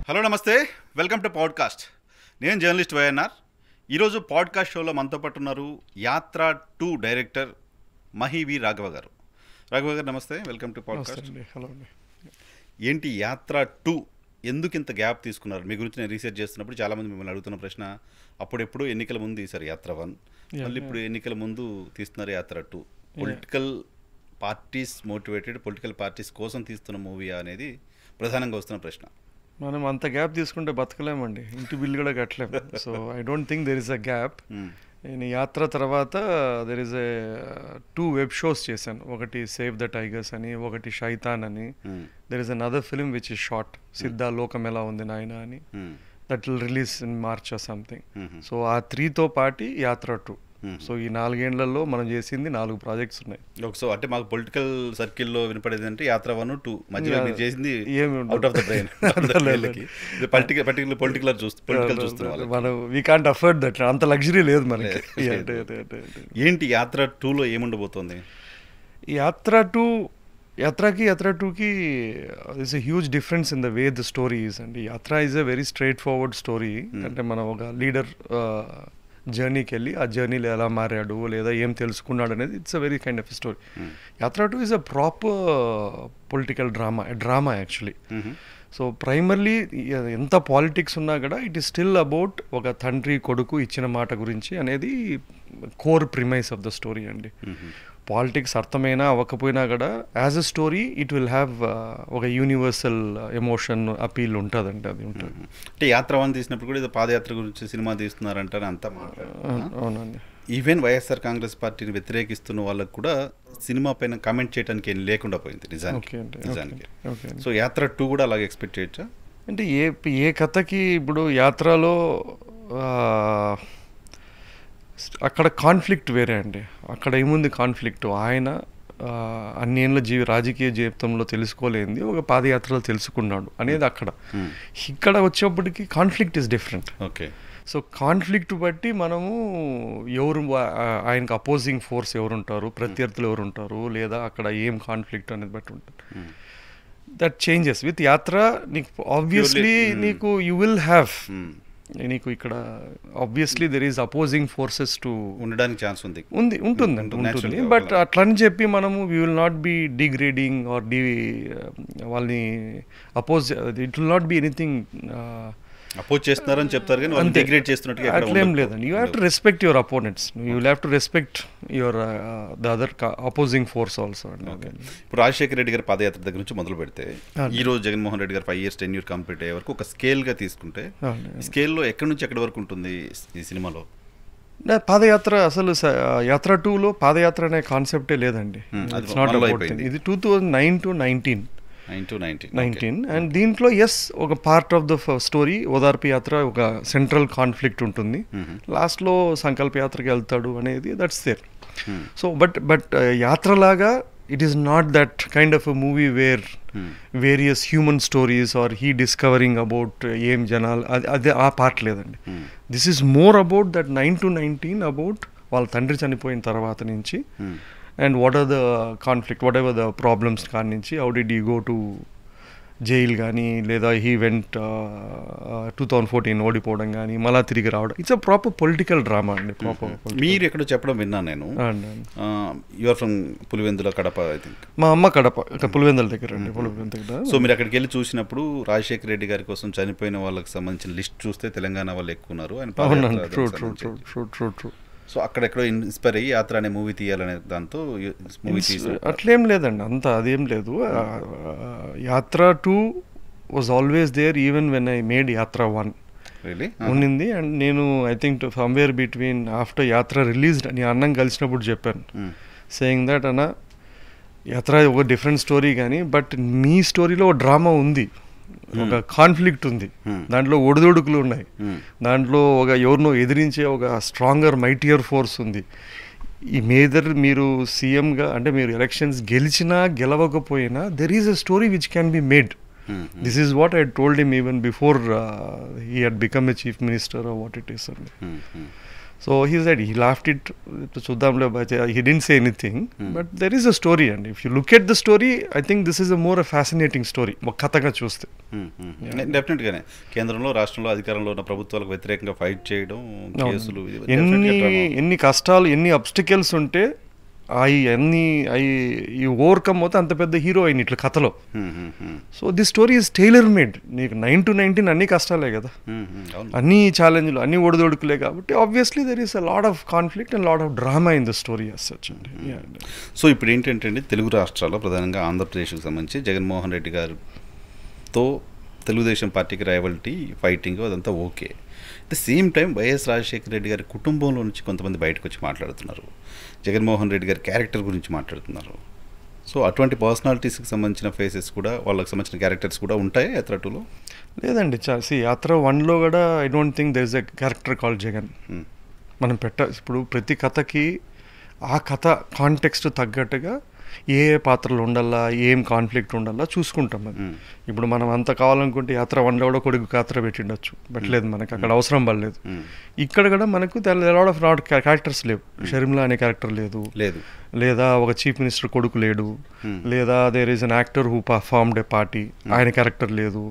Hello నమస్తే, welcome to podcast. నేను journalist YNR. ఈరోజు పాడ్కాస్ట్ షోలో మనతో పాటు ఉన్నారు యాత్ర 2 డైరెక్టర్ మహి రాఘవ గారు. రాఘవ గారు నమస్తే, వెల్కమ్ టు పాడ్కాస్ట్. హలో. ఏంటి యాత్ర 2 ఎందుకు ఇంత గ్యాప్ తీసుకున్నారు? మీ గురించి నేను రీసెర్చ్ చేస్తున్నప్పుడు చాలామంది మిమ్మల్ని అడుగుతున్న ప్రశ్న, అప్పుడెప్పుడు ఎన్నికల ముందు తీశారు యాత్ర 1, మళ్ళీ ఇప్పుడు ఎన్నికల ముందు తీస్తున్నారు యాత్ర 2. Political parties motivated, political parties కోసం తీస్తున్న మూవీ అనేది ప్రధానంగా వస్తున్న ప్రశ్న. మనం అంత గ్యాప్ తీసుకుంటే బతకలేమండి, ఇంటి బిల్లు కూడా కట్టలేము. So I don't think there is a gap. నేను యాత్ర తర్వాత there is a 2 web shows చేశాను. ఒకటి సేవ్ ద టైగర్స్ అని, ఒకటి షైతాన్ అని. There is another film which is short, Siddha Lokam Ela Undi Nayana అని. That will release in March or something. So ఆ 3తో పాటు యాత్ర 2. సో ఈ 4 ఏళ్లలో మనం చేసింది 4 ప్రాజెక్ట్స్ ఉన్నాయి. సో అంటే మాకు పొలిటికల్ సర్కిల్లో వినపడేది అంటే యాత్ర 1, 2 మధ్యలో మీరు చేసింది out of the brain. Political చూస్తున్నారు మనం వీ కాంట్ అఫోర్డ్ దట్, అంత లగ్జరీ లేదు మనకి. ఏంటి యాత్ర 2లో ఏముండబోతోంది? యాత్ర 2కి is a huge difference in the way the story is అండి. యాత్ర is a very straight forward story. అంటే మనం ఒక లీడర్ జర్నీకి వెళ్ళి ఆ జర్నీలో ఎలా మారాడు లేదా ఏం తెలుసుకున్నాడు అనేది it's a very kind of story. యాత్ర 2 is a proper political drama actually. So primarily ఎంత పాలిటిక్స్ ఉన్నా కూడా ఇట్ ఈస్ స్టిల్ అబౌట్ ఒక తండ్రి కొడుకు ఇచ్చిన మాట గురించి అనేది core premise of the story అండి. పాలిటిక్స్ అర్థమైనా అవ్వకపోయినా కూడా as a story it will have ఒక యూనివర్సల్ ఎమోషన్ అపీల్ ఉంటుందండి. అది ఉంటుంది. అంటే యాత్ర 1 తీసినప్పుడు కూడా ఇది పాదయాత్ర గురించి సినిమా తీస్తున్నారంటారు అంతా. అవునండి. ఈవెన్ వైఎస్ఆర్ కాంగ్రెస్ పార్టీని వ్యతిరేకిస్తున్న వాళ్ళకు కూడా సినిమా పైన కామెంట్ చేయడానికి ఏం లేకుండా పోయింది నిజానికి. సో యాత్ర 2 కూడా అలాగే ఎక్స్పెక్ట్ చేయొచ్చా? అంటే ఏ కథకి ఇప్పుడు యాత్రలో అక్కడ కాన్ఫ్లిక్ట్ వేరే అండి. అక్కడ ఏముంది కాన్ఫ్లిక్ట్, ఆయన అన్నేళ్ళ రాజకీయ జీవితంలో తెలుసుకోలేంది ఒక పాదయాత్రలో తెలుసుకున్నాడు అనేది అక్కడ. ఇక్కడ వచ్చేప్పటికి conflict is different. Okay. So conflict బట్టి మనము ఎవరు ఆయనకు అపోజింగ్ ఫోర్స్ ఎవరుంటారు, ప్రత్యర్థులు ఎవరుంటారు, లేదా అక్కడ ఏం కాన్ఫ్లిక్ట్ అనేది బట్టి ఉంటుంది. దట్ చేంజెస్ విత్ యాత్ర. నీకు ఆబ్వియస్లీ నీకు యూ విల్ హ్యావ్ నీకు ఇక్కడ obviously there is opposing forces to ఉండడానికి ఛాన్స్ ఉంటుంది. బట్ అట్లని చెప్పి మనము we will not be degrading or వాళ్ళని oppose, it will not be anything oppose చేస్తున్నారని చెప్తారు కానీ వాళ్ళు డిగ్రేడ్ చేస్తున్నట్టుగా అట్లేం లేదండి. You have to respect your opponents, you will have to respect your the other opposing force also. ఇప్పుడు రాజశేఖర రెడ్డి గారి పాదయాత్ర దగ్గర నుంచి మొదలు పెడితే ఈ రోజు జగన్మోహన్ రెడ్డి గారు 5 years టెన్యూర్ కంప్లీట్ అయ్యే వరకు ఒక స్కేల్గా తీసుకుంటే స్కేల్లో ఎక్కడి నుంచి ఎక్కడి వరకు ఉంటుంది ఈ సినిమాలో? పాదయాత్ర అసలు యాత్ర 2లో పాదయాత్ర అనే కాన్సెప్టే లేదండి. ఇది 2009 to 19 అండ్ దీంట్లో ఒక పార్ట్ ఆఫ్ ద స్టోరీ ఓదార్పు యాత్ర, ఒక సెంట్రల్ కాన్ఫ్లిక్ట్ ఉంటుంది. లాస్ట్లో సంకల్ప యాత్రకి వెళ్తాడు అనేది దట్స్ దేర్. సో బట్ యాత్రలాగా it is not that kind of a movie where various human stories are he discovering about ఏం జనాలు, అది ఆ పార్ట్ లేదండి. This is more about that 9 to 19 about వాళ్ళ తండ్రి చనిపోయిన తర్వాత నుంచి and what are the conflict, whatever the problems కాని నుంచి how did he go to jail కానీ, లేదా హీ వెంట్ 2014 ఓడిపోవడం కానీ, మళ్ళీ తిరిగి రావడం. It's a proper political drama అండి. మీరు ఎక్కడ చెప్పడం విన్నాను నేను, you are from Pulivendula, Kadapa. I think మా అమ్మ కడప, పులివెందుల దగ్గర అండి, పులివెందుల దగ్గర. సో మీరు అక్కడికి వెళ్ళి చూసినప్పుడు రాజశేఖర రెడ్డి గారి కోసం చనిపోయిన వాళ్ళకి సంబంధించిన లిస్ట్ చూస్తే తెలంగాణ వాళ్ళు ఎక్కువ ఉన్నారు. ట్రూ. సో అక్కడెక్కడో ఇన్స్పైర్ అయ్యి యాత్ర అనే మూవీ తీయాలనే దాంతో మూవీ తీసి అట్లేం లేదండి, అంత అదేం లేదు. Yatra 2 was always there even when I made Yatra 1 ఉన్నింది. అండ్ నేను I think somewhere between after Yatra released అని అన్నం కలిసినప్పుడు చెప్పాను, సేయింగ్ దట్ అన్న యాత్ర ఒక డిఫరెంట్ స్టోరీ కానీ బట్ మీ స్టోరీలో ఒక డ్రామా ఉంది, ఒక కాన్ఫ్లిక్ట్ ఉంది, దాంట్లో ఒడిదొడుకులు ఉన్నాయి, దాంట్లో ఒక ఎవరినో ఎదిరించే ఒక స్ట్రాంగర్ మైటియర్ ఫోర్స్ ఉంది. ఈ మీరు సీఎంగా అంటే మీరు ఎలక్షన్స్ గెలిచినా గెలవకపోయినా there is a story which can be made. This is what I told him even before he had become a chief minister or what it is అండి. So he said he laughed it, చూద్దాంలే he didn't say anything, but there is a story అండి. If you look at the story, I think this is a more fascinating story ఒక కథగా చూస్తే. డెఫినెట్గానే కేంద్రంలో రాష్ట్రంలో అధికారంలో ఉన్న ప్రభుత్వాలకు వ్యతిరేకంగా ఫైట్ చేయడం, కేసులు, ఎన్ని కష్టాలు, ఎన్ని అబ్స్టికల్స్ ఉంటే ఈ ఓవర్కమ్ అవుతే అంత పెద్ద హీరో అయిన ఇట్లా కథలో. So this story is tailor made. నీకు 9 to 19 అన్ని కష్టాలే కదా, అన్ని ఛాలెంజ్లు, అన్ని ఒడిదొడుకులే, కాబట్టి obviously there is a lot of conflict and lot of drama in the story as such అండి. సో ఇప్పుడు ఏంటంటే తెలుగు రాష్ట్రాల్లో ప్రధానంగా ఆంధ్రప్రదేశ్కి సంబంధించి జగన్మోహన్ రెడ్డి గారితో తెలుగుదేశం పార్టీకి రైవల్టీ, ఫైటింగ్ అదంతా okay. At the same time YS Rajasekhara Reddy గారి కుటుంబంలో నుంచి కొంతమంది బయటకు వచ్చి మాట్లాడుతున్నారు, జగన్మోహన్ రెడ్డి గారి క్యారెక్టర్ గురించి మాట్లాడుతున్నారు. సో అటువంటి పర్సనాలిటీస్కి సంబంధించిన ఫేసెస్ కూడా, వాళ్ళకి సంబంధించిన క్యారెక్టర్స్ కూడా ఉంటాయి యాత్ర 2లో? లేదండి, యాత్ర 1లో కూడా I don't think there is a character called Jagan. మనం ఇప్పుడు ప్రతి కథకి ఆ కథ కాంటెక్స్ట్ తగ్గట్టుగా ఏ పాత్రలు ఉండాలా, ఏం కాన్ఫ్లిక్ట్ ఉండాలా చూసుకుంటాం. అది ఇప్పుడు మనం అంత కావాలనుకుంటే యాత్ర 1లో కూడా కొడుకు పాత్ర పెట్టిండొచ్చు, పెట్టలేదు, మనకి అక్కడ అవసరం పడలేదు. ఇక్కడ కూడా మనకు లాట్ ఆఫ్ క్యారెక్టర్స్ లేవు. షర్మిలా అనే క్యారెక్టర్ లేదు, లేదా ఒక చీఫ్ మినిస్టర్ కొడుకు లేడు, లేదా there is an actor who performed a party, ఆయన క్యారెక్టర్ లేదు,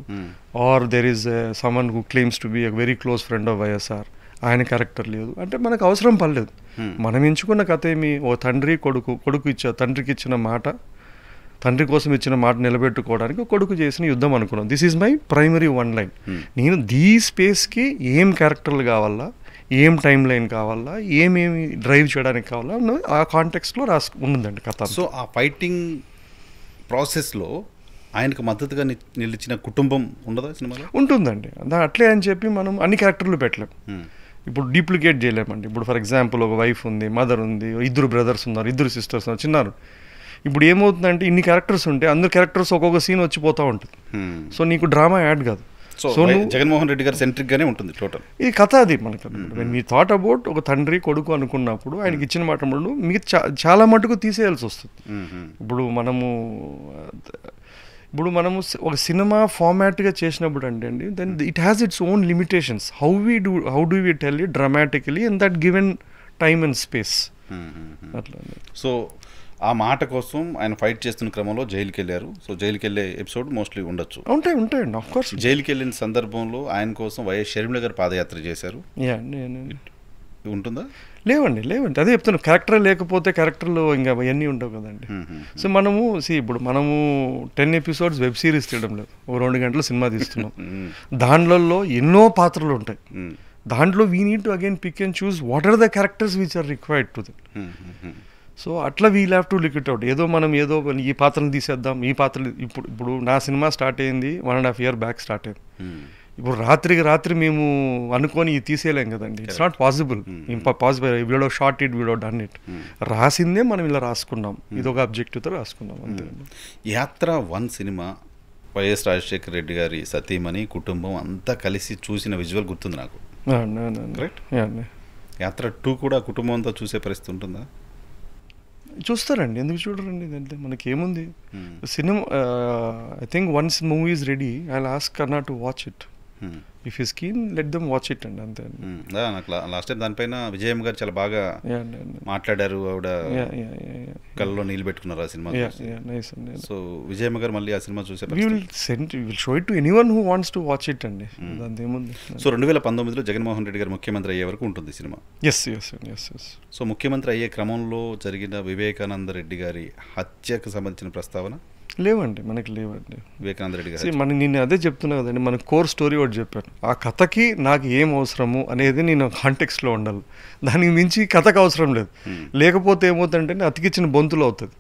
or there is someone who claims to be a very close friend of YSR, ఆయన క్యారెక్టర్ లేదు. అంటే మనకు అవసరం పడలేదు. మనం ఎంచుకున్న కథ ఏమి, ఓ తండ్రి తండ్రికి ఇచ్చిన మాట, తండ్రి కోసం ఇచ్చిన మాట నిలబెట్టుకోవడానికి కొడుకు చేసిన యుద్ధం అనుకున్నాం. This is my primary one line. నేను దీ స్పేస్కి ఏం క్యారెక్టర్లు కావాలా, ఏం టైం లైన్ కావాలా, ఏమేమి డ్రైవ్ చేయడానికి కావాలా, ఆ కాంటెక్స్లో ఉందండి కథ. సో ఆ ఫైటింగ్ ప్రాసెస్లో ఆయనకు మద్దతుగా నిలిచిన కుటుంబం ఉండదా సినిమాలో? ఉంటుందండి. అట్లే అని చెప్పి మనం అన్ని క్యారెక్టర్లు పెట్టలేం, ఇప్పుడు డూప్లికేట్ చేయలేమండి. ఇప్పుడు ఫర్ ఎగ్జాంపుల్ ఒక వైఫ్ ఉంది, మదర్ ఉంది, 2 బ్రదర్స్ ఉన్నారు, 2 సిస్టర్స్ ఉన్నారు, చిన్నారు. ఇప్పుడు ఏమవుతుందంటే ఇన్ని క్యారెక్టర్స్ ఉంటే అందరు క్యారెక్టర్స్ ఒక్కొక్క సీన్ వచ్చిపోతూ ఉంటుంది. సో నీకు డ్రామా యాడ్ కాదు. సో జగన్మోహన్ రెడ్డి గారు సెంట్రిక్ గానే ఉంటుంది టోటల్ ఈ కథ. అది మనకు మీ థాట్ అబౌట్ ఒక తండ్రి కొడుకు అనుకున్నప్పుడు ఆయనకి ఇచ్చిన మాట మీకు చాలా మటుకు తీసేయాల్సి వస్తుంది. ఇప్పుడు మనము ఒక సినిమా ఫార్మాట్గా చేసినప్పుడు అంటే then it has its own limitations. How do we tell it dramatically in that given time and space. అట్లా. సో ఆ మాట కోసం ఆయన ఫైట్ చేస్తున్న క్రమంలో జైలుకి వెళ్ళారు. సో జైలుకి వెళ్ళే ఎపిసోడ్ మోస్ట్లీ ఉండొచ్చు. ఉంటాయండి ఆఫ్ కోర్స్. జైలుకి వెళ్ళిన సందర్భంలో ఆయన కోసం వైఎస్ షర్మిల గారు పాదయాత్ర చేశారు. ఉంటుందా? లేవండి. అదే చెప్తాను, క్యారెక్టర్ లేకపోతే క్యారెక్టర్లు ఇంకా అవన్నీ ఉండవు కదండి. సో ఇప్పుడు మనము 10 ఎపిసోడ్స్ వెబ్ సిరీస్ తీయడం లేదు, ఒక 2 గంటల సినిమా తీస్తున్నాం. దాంట్లో ఎన్నో పాత్రలు ఉంటాయి. దాంట్లో we need to again pick and choose what are the characters which are required to that. So అట్లా we'll have to look it out. ఏదో ఈ పాత్రలు తీసేద్దాం, ఈ పాత్రలు. ఇప్పుడు నా సినిమా స్టార్ట్ అయింది 1.5 years బ్యాక్ స్టార్ట్ అయింది. ఇప్పుడు రాత్రి మేము అనుకొని తీసేయలేం కదండి. It's not possible. We'd shot it, we'd done it. రాసిందే మనం ఇలా రాసుకున్నాం, ఇదొక అబ్జెక్టివ్తో రాసుకున్నాం అంతే. యాత్ర 1 సినిమా వైఎస్ రాజశేఖర రెడ్డి గారి సతీమణి కుటుంబం అంతా కలిసి చూసిన విజువల్ గుర్తుంది నాకు. కరెక్ట్. యాత్ర 2 కూడా కుటుంబం అంతా చూసే పరిస్థితి ఉంటుందా? చూస్తారండి, ఎందుకు చూడరండి. మనకి ఏముంది cinema. I think once movie is ready I will ask కర్నా to watch it. If is keen let them watch it అండి, అంతే. నాకు లాస్ట్ టైం దానిపైన విజయమ్మ గారు చాలా బాగా మాట్లాడారు. ఆవిడ కళ్ళలో నీళ్ళు పెట్టుకున్నారు ఆ సినిమా. సో విజయమ్మ గారు మళ్ళీ ఆ సినిమా చూసే show it to anyone who wants to watch it అండి, దాందేముంది. సో 2019లో జగన్మోహన్ రెడ్డి గారు ముఖ్యమంత్రి అయ్యే వరకు ఉంటుంది సినిమా. ఎస్. సో ముఖ్యమంత్రి అయ్యే క్రమంలో జరిగిన వివేకానంద రెడ్డి గారి హత్యకు సంబంధించిన ప్రస్తావన లేవండి, మనకి లేవండి. వివేకానంద రెడ్డి గారు నేను అదే చెప్తున్నా కదండి, మన కోర్ స్టోరీ ఒకటి చెప్పాను. ఆ కథకి నాకు ఏం అవసరము అనేది నేను కాంటెక్స్లో ఉండాలి, దానికి మించి కథకు అవసరం లేదు. లేకపోతే ఏమవుతుందంటే అతికిచ్చిన బొంతులు అవుతుంది.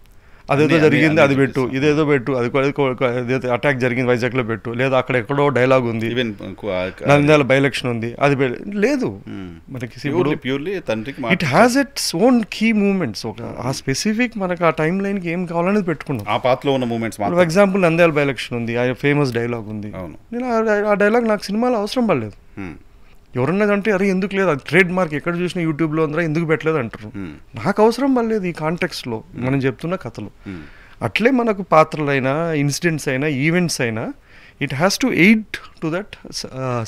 అదేదో జరిగింది అది పెట్టు, ఇదేదో పెట్టు, అది అటాక్ జరిగింది వైజాగ్లో పెట్టు, లేదా అక్కడ ఎక్కడో డైలాగ్ ఉంది, నంద్యాల బై ఎలక్షన్ ఉంది, అది లేదు. మనకి it has its own key moments. ఆ స్పెసిఫిక్ మనకు ఆ టైం లైన్కి ఏం కావాలనేది పెట్టుకున్నాం. ఆ పాత్రలో ఉన్న moments, for example Nandyal by election ఉంది, ఆ ఫేమస్ డైలాగ్ ఉంది. నేను ఆ డైలాగ్ నాకు సినిమాలో అవసరం పడలేదు. ఎవరన్నా అంటే అరే ఎందుకు లేదు, అది ట్రేడ్ మార్క్, ఎక్కడ చూసినా యూట్యూబ్లో ఉందా, ఎందుకు పెట్టలేదు అంటారు. నాకు అవసరం పడలేదు ఈ కాంటెక్స్లో మనం చెప్తున్న కథలు. అట్లే మనకు పాత్రలైనా, ఇన్సిడెంట్స్ అయినా, ఈవెంట్స్ అయినా it has to aid to that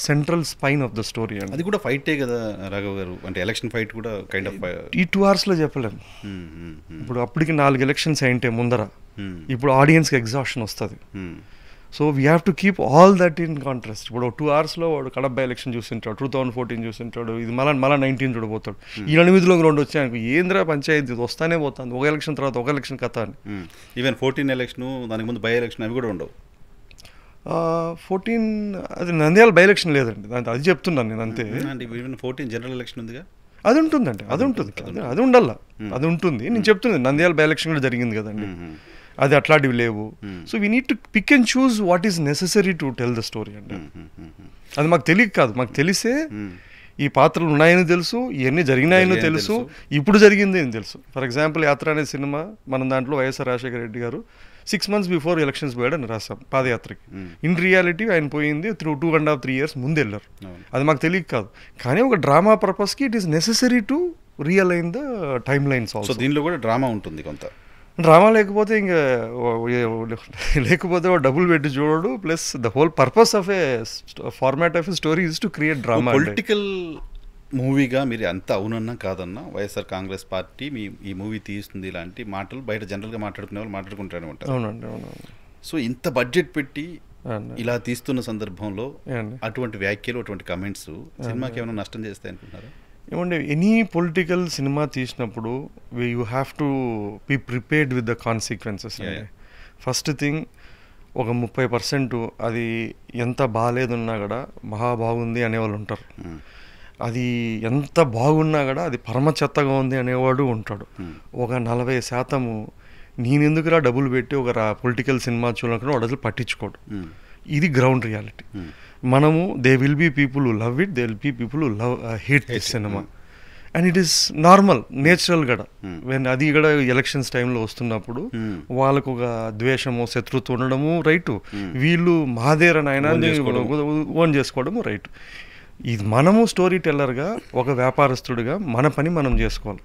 central spine of the story అండి. అది కూడా ఫైటే కదా రాఘవ్ గారు, అంటే ఎలక్షన్ ఫైట్ కూడా కైండ్ ఆఫ్ ఈ 2 hours చెప్పలేము. ఇప్పుడు అప్పటికి 4 elections అయింటే ముందర, ఇప్పుడు ఆడియన్స్కి ఎగ్జాషన్ వస్తుంది. So we have to keep all that in contrast. ఇప్పుడు 2 hours వాడు కడప ఎలక్షన్ చూసింటాడు, 2014 చూసింటాడు, ఇది మళ్ళీ 19 చూడబోతాడు. ఈ 8లో 2 వచ్చాయనుకో, ఏంద్రా పంచాయతీ వస్తానే పోతుంది, ఒక ఎలక్షన్ తర్వాత ఒక ఎలక్షన్ కథ అని. ఈవెన్ 14 ఎలక్షన్, దానికి ముందు బై ఎలక్షన్ అవి కూడా ఉండవు. 14 అది నంద్యాల బై ఎలక్షన్ లేదండి, అది చెప్తున్నాను నేను అంతే. ఈవెన్ 14 జనరల్ ఎలక్షన్ ఉందిగా, అది ఉంటుందండి, అది ఉంటుంది, అది ఉండాల, అది ఉంటుంది. నేను చెప్తుంది నంద్యాల బై ఎలక్షన్ కూడా జరిగింది కదండి, అది అట్లాంటివి లేవు. So we need to pick and choose what is necessary to tell the story అండి. అది మాకు తెలియక కాదు, మాకు తెలిసే ఈ పాత్రలు ఉన్నాయని తెలుసు, ఇవన్నీ జరిగినాయని తెలుసు, ఇప్పుడు జరిగింది అని తెలుసు. ఫర్ ఎగ్జాంపుల్ యాత్ర అనే సినిమా మనం దాంట్లో వైఎస్ఆర్ రాజశేఖర రెడ్డి గారు 6 months బిఫోర్ ఎలక్షన్స్ పోయాడని రాసాం పాదయాత్రకి. ఇన్ రియాలిటీ ఆయన పోయింది 2.5-3 years ముందు వెళ్ళారు. అది మాకు తెలియక కాదు, కానీ ఒక డ్రామా పర్పస్కి it is necessary to realign the time lines also. దీనిలో కూడా డ్రామా ఉంటుంది కొంత. డ్రామా లేకపోతే ఇంకా లేకపోతే డబ్బులు పెట్టి చూడడు. Plus the whole purpose of a format of a story is to create drama. Political మూవీగా మీరు అంత అవునన్నా కాదన్నా వైఎస్ఆర్ కాంగ్రెస్ పార్టీ ఈ మూవీ తీస్తుంది ఇలాంటి మాటలు బయట జనరల్గా మాట్లాడుకునే వాళ్ళు మాట్లాడుకుంటూనే ఉంటారు. అవునండి, అవునవును. సో ఇంత బడ్జెట్ పెట్టి ఇలా తీస్తున్న సందర్భంలో అటువంటి వ్యాఖ్యలు, అటువంటి కమెంట్స్ సినిమాకి ఏమైనా నష్టం చేస్తాయి అనుకుంటున్నారా? ఏమంటే ఎనీ పొలిటికల్ సినిమా తీసినప్పుడు you have to be prepared with the consequences అండి. ఫస్ట్ థింగ్, ఒక 30% అది ఎంత బాగాలేదున్నా కూడా మహా బాగుంది అనేవాళ్ళు ఉంటారు. అది ఎంత బాగున్నా కూడా అది పరమ చెత్తగా ఉంది అనేవాడు ఉంటాడు. ఒక 40% నేనెందుకురా డబ్బులు పెట్టి ఒక పొలిటికల్ సినిమా చూడకుండా వాడు అసలు పట్టించుకోడు. ఇది గ్రౌండ్ రియాలిటీ. మనము they will be people who love it, they will be people who hate this cinema, and it is normal, natural కూడా. వెన్ అది కూడా ఎలక్షన్స్ టైంలో వస్తున్నప్పుడు వాళ్ళకు ఒక ద్వేషము, శత్రుత్వం ఉండడము రైటు, వీళ్ళు మాదేరని ఆయన ఓన్ చేసుకోవడము రైటు. ఇది మనము స్టోరీ టెల్లర్గా, ఒక వ్యాపారస్తుడిగా మన పని మనం చేసుకోవాలి.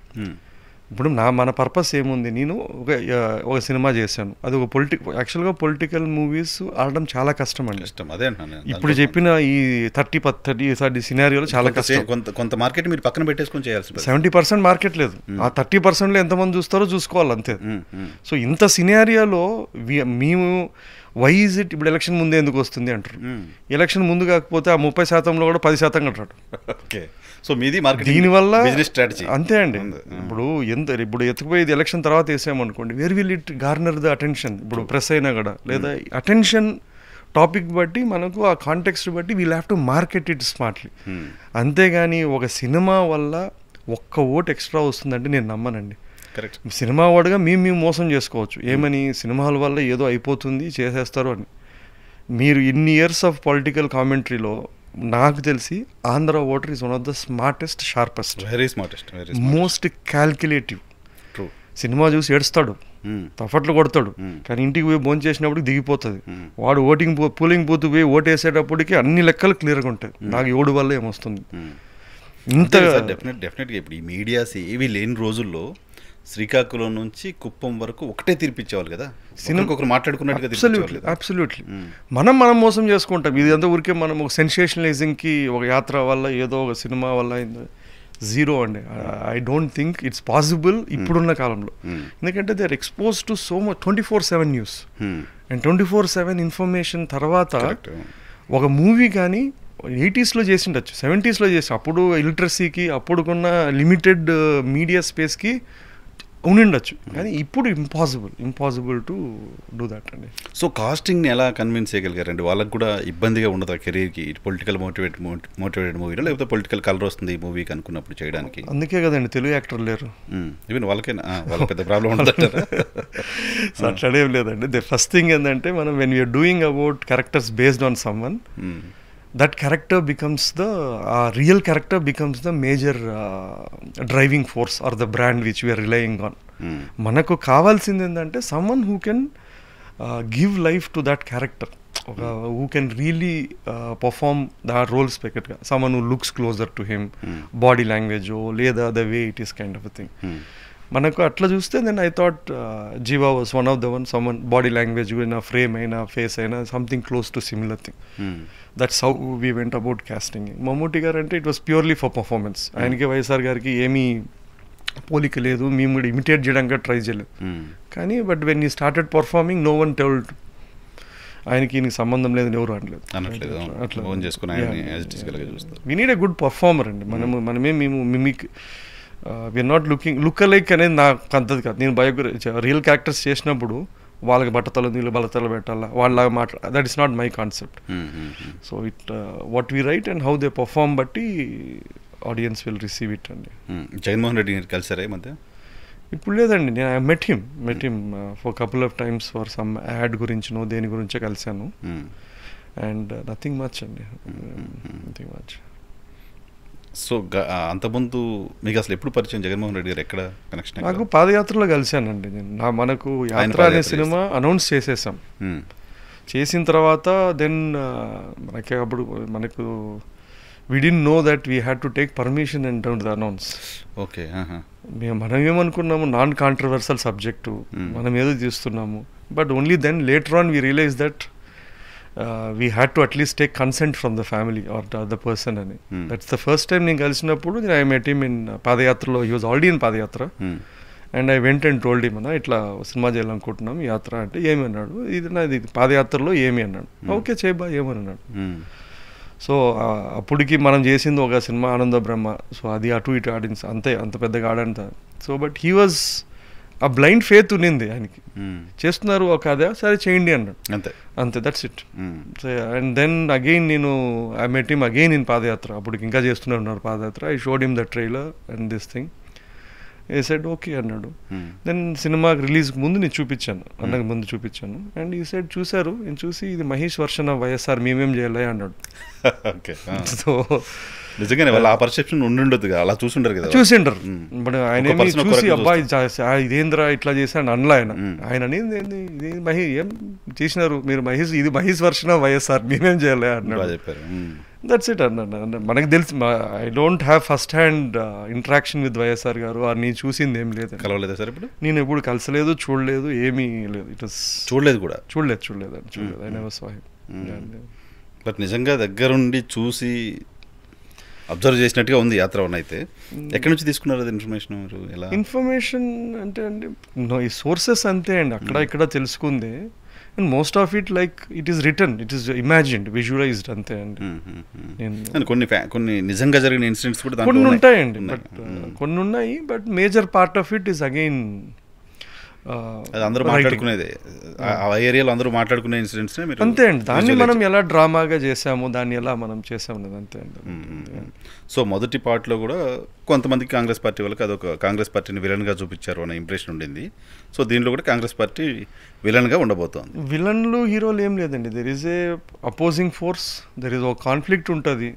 ఇప్పుడు మన పర్పస్ ఏముంది, నేను ఒక సినిమా చేశాను, అది ఒక యాక్చువల్గా పొలిటికల్ మూవీస్ ఆడడం చాలా కష్టం అండి. ఇప్పుడు చెప్పిన ఈ 30 సినారియోలో చాలా కష్టం. కొంత మార్కెట్ మీరు పక్కన పెట్టేసుకొని చేయాల్సి, 70% మార్కెట్ లేదు, ఆ 30%లో ఎంతమంది చూస్తారో చూసుకోవాలి అంతే. సో ఇంత సినారియోలో మేము వై ఈజ్ ఇట్, ఇప్పుడు ఎలక్షన్ ముందే ఎందుకు వస్తుంది అంటారు. ఎలక్షన్ ముందు కాకపోతే ఆ 30%లో కూడా 10% కట్టాడు. సో మీది మార్కెట్, దీనివల్ల బిజినెస్ స్ట్రాటజీ అంతే అండి. ఇప్పుడు ఎత్తుకుపోయేది ఎలక్షన్ తర్వాత వేసామనుకోండి, where will it garner the attention. ఇప్పుడు ప్రెస్ అయినా కూడా లేదా అటెన్షన్ టాపిక్ బట్టి మనకు ఆ కాంటెక్స్ట్ బట్టి wheel have to market it smartly. అంతేగాని ఒక సినిమా వల్ల ఒక్క ఓట్ ఎక్స్ట్రా వస్తుందంటే నేను నమ్మనండి. కరెక్ట్. సినిమా వాడుగా మేము మోసం చేసుకోవచ్చు, ఏమని సినిమాల వల్ల ఏదో అయిపోతుంది చేసేస్తారు అని. మీరు ఇన్ని ఇయర్స్ ఆఫ్ పొలిటికల్ కామెంటరీలో నాకు తెలిసి Andhra voter is one of the smartest, sharpest, very smartest, most calculative. Cinema చూసి ఏడుస్తాడు, తఫట్లు కొడతాడు, కానీ ఇంటికి పోయి భోజనం చేసినప్పుడు దిగిపోతుంది. వాడు పోలింగ్ బూత్ పోయి ఓటు వేసేటప్పటికి అన్ని లెక్కలు క్లియర్గా ఉంటాయి, నాకు ఎవడు వల్ల ఏమొస్తుంది. ఇంత డెఫినెట్గా ఇప్పుడు ఈ మీడియాస్ ఏవి లేని రోజుల్లో శ్రీకాకుళం నుంచి కుప్పం వరకు ఒకటే తీర్పిచ్చేవాళ్ళు కదా, సినిమాకి మాట్లాడుకున్నట్టుగా. అబ్సల్యూట్లీ. మనం మోసం చేసుకుంటాం. ఇది అంతా ఊరికే మనం ఒక సెన్సేషనలైజింగ్కి, ఒక యాత్ర వల్ల ఏదో ఒక సినిమా వల్ల జీరో అండి. I don't think it's possible ఇప్పుడున్న కాలంలో. ఎందుకంటే they are expose to so much 24/7 news and 24/7 information. తర్వాత ఒక మూవీ కానీ 80s చేసిండొచ్చు, 70s చేసి, అప్పుడు ఇలిటరసీకి, అప్పుడుకున్న లిమిటెడ్ మీడియా స్పేస్కి ఉండిండొచ్చు, కానీ ఇప్పుడు ఇంపాసిబుల్ టు డూ దట్ అండి. సో కాస్టింగ్ని ఎలా కన్విన్స్ చేయగలిగారండి? వాళ్ళకి కూడా ఇబ్బందిగా ఉండదు ఆ కెరీర్కి, పొలిటికల్ మోటివేటెడ్ మూవీలో, లేకపోతే పొలిటికల్ కలర్ వస్తుంది ఈ మూవీకి అనుకున్నప్పుడు చేయడానికి? అందుకే కదండి తెలుగు యాక్టర్ లేరు. ఈవెన్ వాళ్ళకైనా వాళ్ళ పెద్ద ప్రాబ్లం ఉండదంటారా? సో అట్లనేం లేదండి. ద ఫస్ట్ థింగ్ ఏంటంటే, మనం when you're doing about characters based on someone, that character becomes the real character becomes the major driving force or the brand which we are relying on. Manaku kavalsindi endante someone who can give life to that character, who can really perform that role spectacular. Someone who looks closer to him, body language leda the way it is, kind of a thing. మనకు అట్లా చూస్తే then I thought Jiiva was one of the one someone body language అయినా frame అయినా face అయినా something close to similar thing. That's how we went about casting. Mammootty garu అంటే it was purely for performance. ఆయనకి వైఎస్ఆర్ గారికి ఏమీ పోలిక లేదు, మేము కూడా ఇమిటేట్ చేయడానికి ట్రై చేయలేదు. కానీ but when he started performing no one told ఆయనకి ఈయనకి సంబంధం లేదని ఎవరు అనలేదు. We need a good performer అండి. మనమే మేము mimic we're not look alike అనేది నాకు అంతది కాదు. నేను రియల్ క్యారెక్టర్స్ చేసినప్పుడు వాళ్ళకి బట్టతలు నీళ్ళు బలతలు పెట్టాలా వాళ్ళలాగా that is not my concept. So it what we write and how they perform బట్టి ఆడియన్స్ విల్ రిసీవ్ ఇట్ అండి. జగన్మోహన్ రెడ్డి గారు కలిసారా ఈ మధ్య? ఇప్పుడు లేదండి, నేను I met him for couple of times for some ad గురించినో దేని గురించో కలిశాను. అండ్ నథింగ్ మచ్ అండి, నథింగ్ మచ్. సో అంతకుముందు మీకు అసలు ఎప్పుడు పరిచయం జగన్మోహన్ రెడ్డి గారు? ఎక్కడ కనెక్షన్? నాకు పాదయాత్రలో కలిశానండి నేను. మనకు యాత్ర అనే సినిమా అనౌన్స్ చేసేసాం. చేసిన తర్వాత దెన్ మనకి అప్పుడు మనకు we didn't know that we had to take permission and don't announce. Okay. మనం ఏమనుకున్నాము, నాన్ కాంట్రవర్సల్ సబ్జెక్టు, మనం ఏదో చేస్తున్నాము. But only then later on we realize that we had to at least take consent from the family or the person అని. That's the first time నేను కలిసినప్పుడు I met him in పాదయాత్రలో. He was already in padayatra. And I went and told him, ఇట్లా సినిమా చేయాలనుకుంటున్నాం యాత్ర అంటే. ఏమి అన్నాడు, ఇది పాదయాత్రలో ఏమి అన్నాడు. ఓకే చేయబా ఏమని అన్నాడు. సో అప్పటికి మనం చేసింది ఒక సినిమా ఆనంద బ్రహ్మ. సో అది అటు ఇటు ఆడిన్స్ అంతే, అంత పెద్దగా ఆడంత. So but he was a blind faith ఉన్నింది ఆయనకి. చేస్తున్నారు ఒక అదే సరే చేయండి అన్నాడు, అంతే that's it. And then again నేను I met him again in padayatra. అప్పటికి ఇంకా చేస్తూనే ఉన్నారు పాదయాత్ర. I showed him the trailer and this thing. ఏ సైడ్ ఓకే అన్నాడు. దెన్ సినిమా రిలీజ్కి ముందు నేను చూపించాను, అన్నకు ముందు చూపించాను. అండ్ ఈ సైడ్ చూశారు, నేను చూసి ఇది మహేష్ వర్షన్ ఆఫ్ వైఎస్ఆర్, మేమేం చేయాలి అన్నాడు. సో నిజంగానే వాళ్ళు ఆ పర్సెప్షన్ ఉండుండదు, అలా చూసిండరు కదా, చూసిండరు. బట్ ఆయన చూసి అబ్బాయి ఇదేంద్రా ఇట్లా చేశాను అనలా ఆయన. ఆయన అనేది ఇది మహి ఏం చేసినారు మీరు, మహేష్ ఇది మహేష్ వర్షన్ ఆఫ్ వైఎస్ఆర్, మేమేం చేయాలి అన్నాడు. చెప్పారు. దట్స్ ఇట్ అన్నాడు. మనకు తెలిసి I don't have first hand interaction with YSR గారు. నేను చూసింది ఏం లేదు, కలవలేదు సార్ ఇప్పుడు. నేను ఎప్పుడు కలిసలేదు, చూడలేదు, ఏమీ లేదు. ఇట్ వాస్ చూడలేదు కూడా, చూడలేదు I never saw him. But నిజంగా దగ్గరుండి చూసి అబ్జర్వ్ చేసినట్టుగా ఉంది యాత్ర వన్. అయితే ఎక్కడి నుంచి తీసుకున్నారు అది ఇన్ఫర్మేషన్? మీరు ఎలా? ఇన్ఫర్మేషన్ అంటే అండి ఈ సోర్సెస్ అంతే అండి, అక్కడ ఇక్కడ తెలుసుకుంది. And most of it like it is return, it is imagined, visualised అంతే అండి. కొన్ని నిజంగా జరిగిన ఇన్సిడెంట్స్ కూడా కొన్ని ఉంటాయండి, బట్ కొన్ని ఉన్నాయి. But major part of it is again అందరూ మాట్లాడుకునేది, ఆ ఏరియాలో అందరూ మాట్లాడుకునే ఇన్సిడెంట్స్ అంతే అండి. దాన్ని మనం ఎలా డ్రామాగా చేసాము, దాన్ని ఎలా మనం చేసాము అంతే అండి. సో మొదటి పార్ట్లో కూడా కొంతమందికి కాంగ్రెస్ పార్టీ వాళ్ళకి అదొక కాంగ్రెస్ పార్టీని విలన్గా చూపించారు అనే ఇంప్రెషన్ ఉండింది. సో దీనిలో కూడా కాంగ్రెస్ పార్టీ విలన్గా ఉండబోతోంది. విలన్లు హీరోలు ఏం లేదండి, there is a opposing force, there is ఒక కాన్ఫ్లిక్ట్ ఉంటుంది.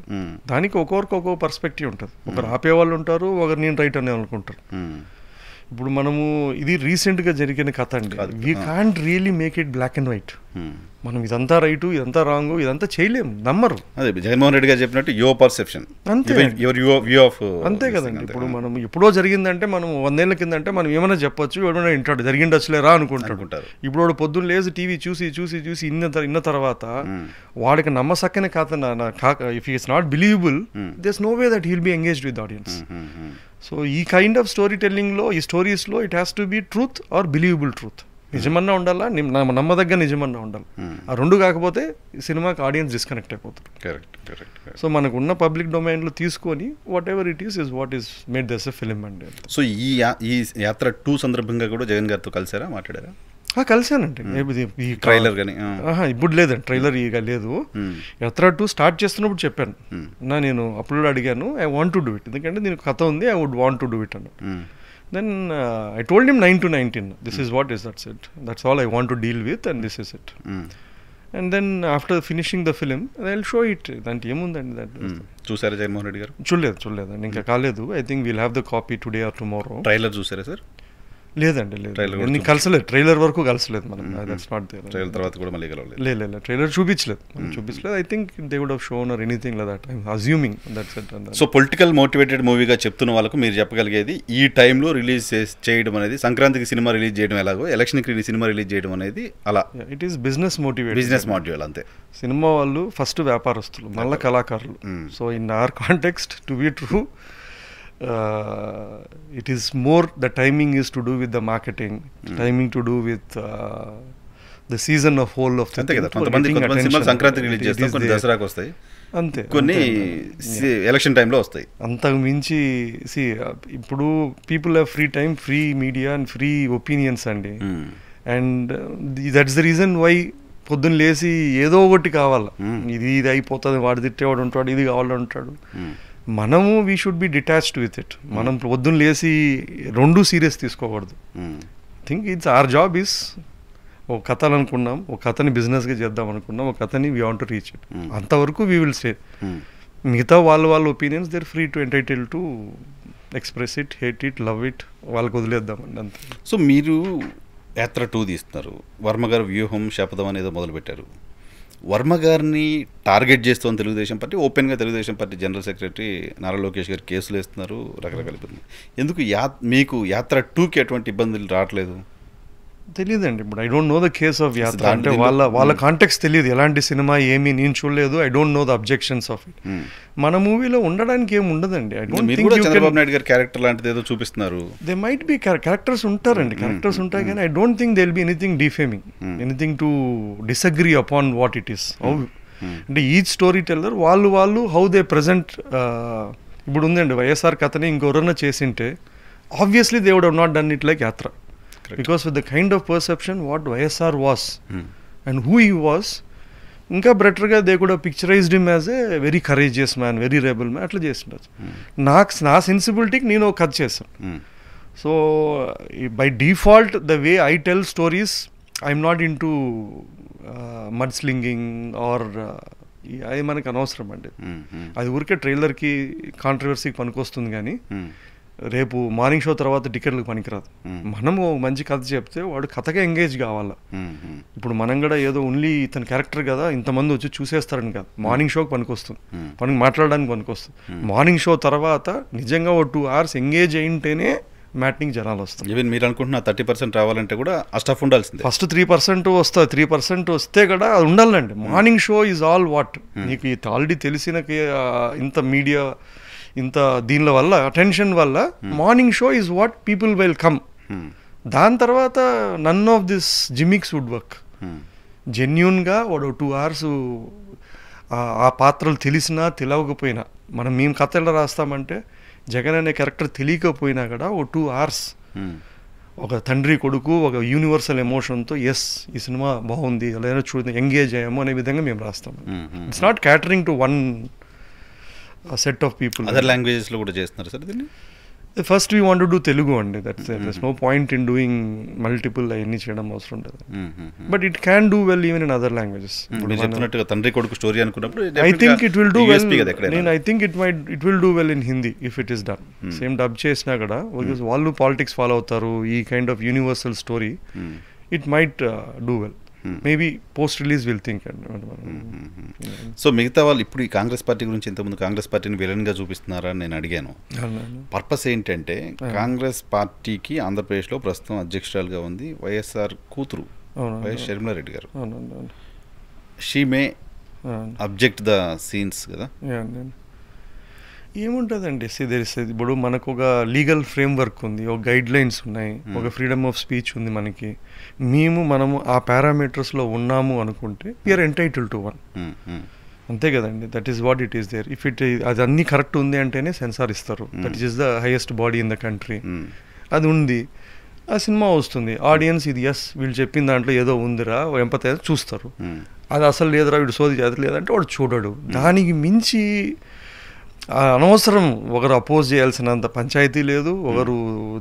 దానికి ఒక్కొక్కరికి ఒక్కొక్క పర్స్పెక్టివ్ ఉంటుంది. ఒకరు ఆపేవాళ్ళు ఉంటారు, ఒకరు నేను రైట్ అనే అనుకుంటారు. ఇప్పుడు మనము ఇది రీసెంట్గా జరిగిన కథ అండి. We can't really make it black and white. మనం ఇదంతా రైటు ఇదంతా రాంగు ఇదంతా చేయలేము, నమ్మరు. అదే జగన్మోహన్ రెడ్డి గారు చెప్పినట్టు యువర్ పర్సెప్షన్ అంతే, వ్యూ ఆఫ్ అంతే కదండి. ఇప్పుడు మనం ఎప్పుడో జరిగిందంటే మనం 100 ఏళ్ళ కింద అంటే మనం ఏమైనా చెప్పొచ్చు, ఎవరైనా వింటాడు జరిగిండొచ్చులేరా అనుకుంటాడు. ఇప్పుడు వాడు పొద్దున్న లేచి టీవీ చూసి ఇన్న తర్వాత వాడికి నమ్మసక్కనే if it's not believable, there's no way that he'll be engaged with audience. So ఈ కైండ్ ఆఫ్ స్టోరీ టెల్లింగ్లో, ఈ స్టోరీస్లో it has to be truth or believable truth. నిజమన్నా ఉండాలా, నమ్మదగ్గ నిజమన్నా ఉండాలి. ఆ రెండు కాకపోతే సినిమాకి ఆడియన్స్ డిస్కనెక్ట్ అయిపోతారు. సో మనకు ఉన్న పబ్లిక్ డొమైన్లో తీసుకొని what ever it is what is made this a film అండి. సో ఈ యాత్ర 2 సందర్భంగా కూడా జగన్ గారితో కలిసారా, మాట్లాడారా? కలిసానండి. ట్రైలర్ కానీ ఇప్పుడు లేదండి, ట్రైలర్ ఇక లేదు. యాత్ర 2 స్టార్ట్ చేస్తున్నప్పుడు చెప్పాను, నేను అప్పుడు అడిగాను I want to do it, ఎందుకంటే దీనికి కథ ఉంది, I would want to do it అన్నాడు. Then I told him 9 to 19. This is what is, that's it. That's all I want to deal with and this is it. And then after finishing the film, I'll show it. Danti emundandi that. Chusara Jagannathan Reddy garu? Chulledu ఇంకా కాలేదు. I think we'll have the copy today or tomorrow. Trailer చూసారా sir? లేదండి, లేదు కలిసలేదు, trailer వరకు కలిసలేదు మనం. That's not there. Trailer తర్వాత కూడా మళ్ళీ కలవలేదు. లేదు, ట్రైలర్ చూపించలేదు. I think they would have shown or anything like that. I am assuming that's it. So political motivated మూవీగా చెప్తున్న వాళ్ళకు మీరు చెప్పగలిగేది ఈ టైంలో రిలీజ్ చేయడం అనేది, సంక్రాంతికి సినిమా రిలీజ్ చేయడం ఎలాగో ఎలక్షన్కి సినిమా రిలీజ్ చేయడం అనేది అలా ఇట్ ఈస్ బిజినెస్ మోటివేట్ అంతే. సినిమా వాళ్ళు ఫస్ట్ వ్యాపారస్తులు, మళ్ళీ కళాకారులు. So in our context to be true, it is more the timing is to do with the marketing, timing to do with the season of whole of అంతే కదా. కొంతమంది సినిమాలు సంక్రాంతికి రిలీజ్ చేస్తారు, కొన్ని దసరాకి వస్తాయి, అంతే, కొన్ని ఎలక్షన్ టైంలో వస్తాయి. అంతకు మించి ఇప్పుడు people have free time, free media and free opinions అండి. And that's the reason why పొద్దున్న లేసి ఏదో ఒకటి కావాలా, ఇది అయిపోతుంది, వాడు తిట్టేవాడు ఉంటాడు, ఇది కావాలంటాడు. మనము we should be detached with it. మనం పొద్దున్న లేసి రెండు సీరియస్ తీసుకోకూడదు. Think it's our job is, ఒక కథలు అనుకున్నాం, ఒక కథని బిజినెస్గా చేద్దాం అనుకున్నాం, ఒక కథని we want to reach it, అంతవరకు వీ విల్ స్టే. మిగతా వాళ్ళ opinions they are free to entitle to express it, hate it, love it, వాళ్ళకి వదిలేద్దామండి అంతే. సో మీరు యాత్ర 2 తీస్తున్నారు, వర్మ గారు వ్యూహం శపథం అనేది మొదలుపెట్టారు. వర్మ గారిని టార్గెట్ చేస్తోంది తెలుగుదేశం పార్టీ, ఓపెన్గా Telugu Desam party general secretary Nara Lokesh గారు కేసులు వేస్తున్నారు, రకరకాల ఇబ్బంది. ఎందుకు మీకు యాత్ర 2కి ఎటువంటి ఇబ్బందులు రావట్లేదు? తెలియదండి. ఇప్పుడు I don't know the case of యాత్ర, అంటే వాళ్ళ కాంటెక్స్ట్ తెలియదు, ఎలాంటి సినిమా ఏమి నేను చూడలేదు. I don't know the objections of it. మన మూవీలో ఉండడానికి ఏమి ఉండదండి. I don't think Chandrababu Naidu గారి క్యారెక్టర్ లాంటిది ఏదో చూపిస్తున్నారు. దే మైట్ బి క్యారెక్టర్స్ ఉంటారండి, క్యారెక్టర్స్ ఉంటాయి, కానీ I don't think they will be anything defaming, anything to disagree upon what it is. అంటే ఈచ్ స్టోరీ టెల్లర్ వాళ్ళు హౌ దే ప్రజెంట్. ఇప్పుడు ఉందండి వైఎస్ఆర్ కథని ఇంకెవరన్నా చేసింటే obviously they would have not done it like యాత్ర. Because with the kind of perception what YSR was and who he was, ఇంకా బెటర్గా దే కూడా picturised him as a very courageous man, very rebel man, అట్లా చేస్తుండొచ్చు. నా సెన్సిబిలిటీకి నేను కథ చేస్తాను. So by default the way I tell stories, I'm not into mud slinging or అది మనకు అనవసరం అండి. అది ఊరికే ట్రైలర్కి కాంట్రవర్సీకి పనికొస్తుంది, కానీ రేపు మార్నింగ్ షో తర్వాత టికెట్లకు పనికిరాదు. మనము మంచి కథ చెప్తే వాడు కథగా ఎంగేజ్ కావాలా. ఇప్పుడు మనం కూడా ఏదో ఓన్లీ ఇతని క్యారెక్టర్ కదా ఇంతమంది వచ్చి చూసేస్తారని కాదు, మార్నింగ్ షోకి పనికొస్తుంది, మాట్లాడడానికి పనికొస్తుంది. మార్నింగ్ షో తర్వాత నిజంగా ఓ 2 hours ఎంగేజ్ అయింటేనే మ్యాట్నింగ్ జనాలు వస్తారు. ఈవెన్ మీరు అనుకుంటున్న 30% రావాలంటే కూడా ఆ స్టఫ్ ఉండాల్సిందే. ఫస్ట్ 3% వస్తుంది, 3% వస్తే కూడా అది ఉండాలండి. Morning show is all what. నీకు ఆల్రెడీ తెలిసిన ఇంత మీడియా, ఇంత దీనిల వల్ల, అటెన్షన్ వల్ల morning show is what people will come. దాని తర్వాత none of this gimmicks would work. జెన్యున్గా వాడు 2 hours ఆ పాత్రలు తెలిసినా తెలియకపోయినా, మేము కథ ఎలా రాస్తామంటే జగన్ అనే క్యారెక్టర్ తెలియకపోయినా కూడా ఓ 2 hours ఒక తండ్రి కొడుకు ఒక యూనివర్సల్ ఎమోషన్తో ఎస్ ఈ సినిమా బాగుంది, ఎలా చూడండి ఎంగేజ్ అయ్యాము అనే విధంగా మేము రాస్తాము. It's not catering to one set of people. Other లాంగ్వేజెస్లో కూడా చేస్తున్నారు సార్ దీన్ని? First we want to do Telugu అండి. That's no point in doing multiple అవన్నీ చేయడం అవసరం ఉంటుంది. But it can do well even in other languages. తండ్రి కొడుకు స్టోరీ అనుకున్నప్పుడు I think it will do well. I think it will do well in Hindi if it is done. Same dub చేసినా కూడా, because వాళ్ళు పాలిటిక్స్ ఫాలో అవుతారు, ఈ kind of universal story it might do well. Maybe post release will think. So మిగతా వాళ్ళు ఇప్పుడు ఈ Congress party గురించి ఇంతకుముందు కాంగ్రెస్ పార్టీని విలన్గా చూపిస్తున్నారా అని నేను అడిగాను. పర్పస్ ఏంటంటే కాంగ్రెస్ పార్టీకి ఆంధ్రప్రదేశ్లో ప్రస్తుతం అధ్యక్షురాలుగా ఉంది వైఎస్ఆర్ కూతురు వైఎస్ షర్మిలారెడ్డి గారు. She may object the scenes కదా. ఏముంటుందండి, ఇప్పుడు మనకు ఒక లీగల్ ఫ్రేమ్వర్క్ ఉంది, ఒక గైడ్ లైన్స్ ఉన్నాయి, ఒక ఫ్రీడమ్ ఆఫ్ స్పీచ్ ఉంది మనకి. మనము ఆ పారామీటర్స్లో ఉన్నాము అనుకుంటే వీఆర్ ఎంటైటిల్ టు వన్, అంతే కదండి. That is what it is there. If అది అన్నీ కరెక్ట్ ఉంది అంటేనే సెన్సార్ ఇస్తారు. That is the highest body in the country. అది ఉంది, ఆ సినిమా వస్తుంది, ఆడియన్స్ ఇది ఎస్ వీళ్ళు చెప్పిన దాంట్లో ఏదో ఉందిరా ఎంపతి చూస్తారు. అది అసలు లేదురా వీడు సోది చేత లేదంటే వాడు చూడడు. దానికి మించి అనవసరం ఒకరు అపోజ్ చేయాల్సినంత పంచాయతీ లేదు, ఒకరు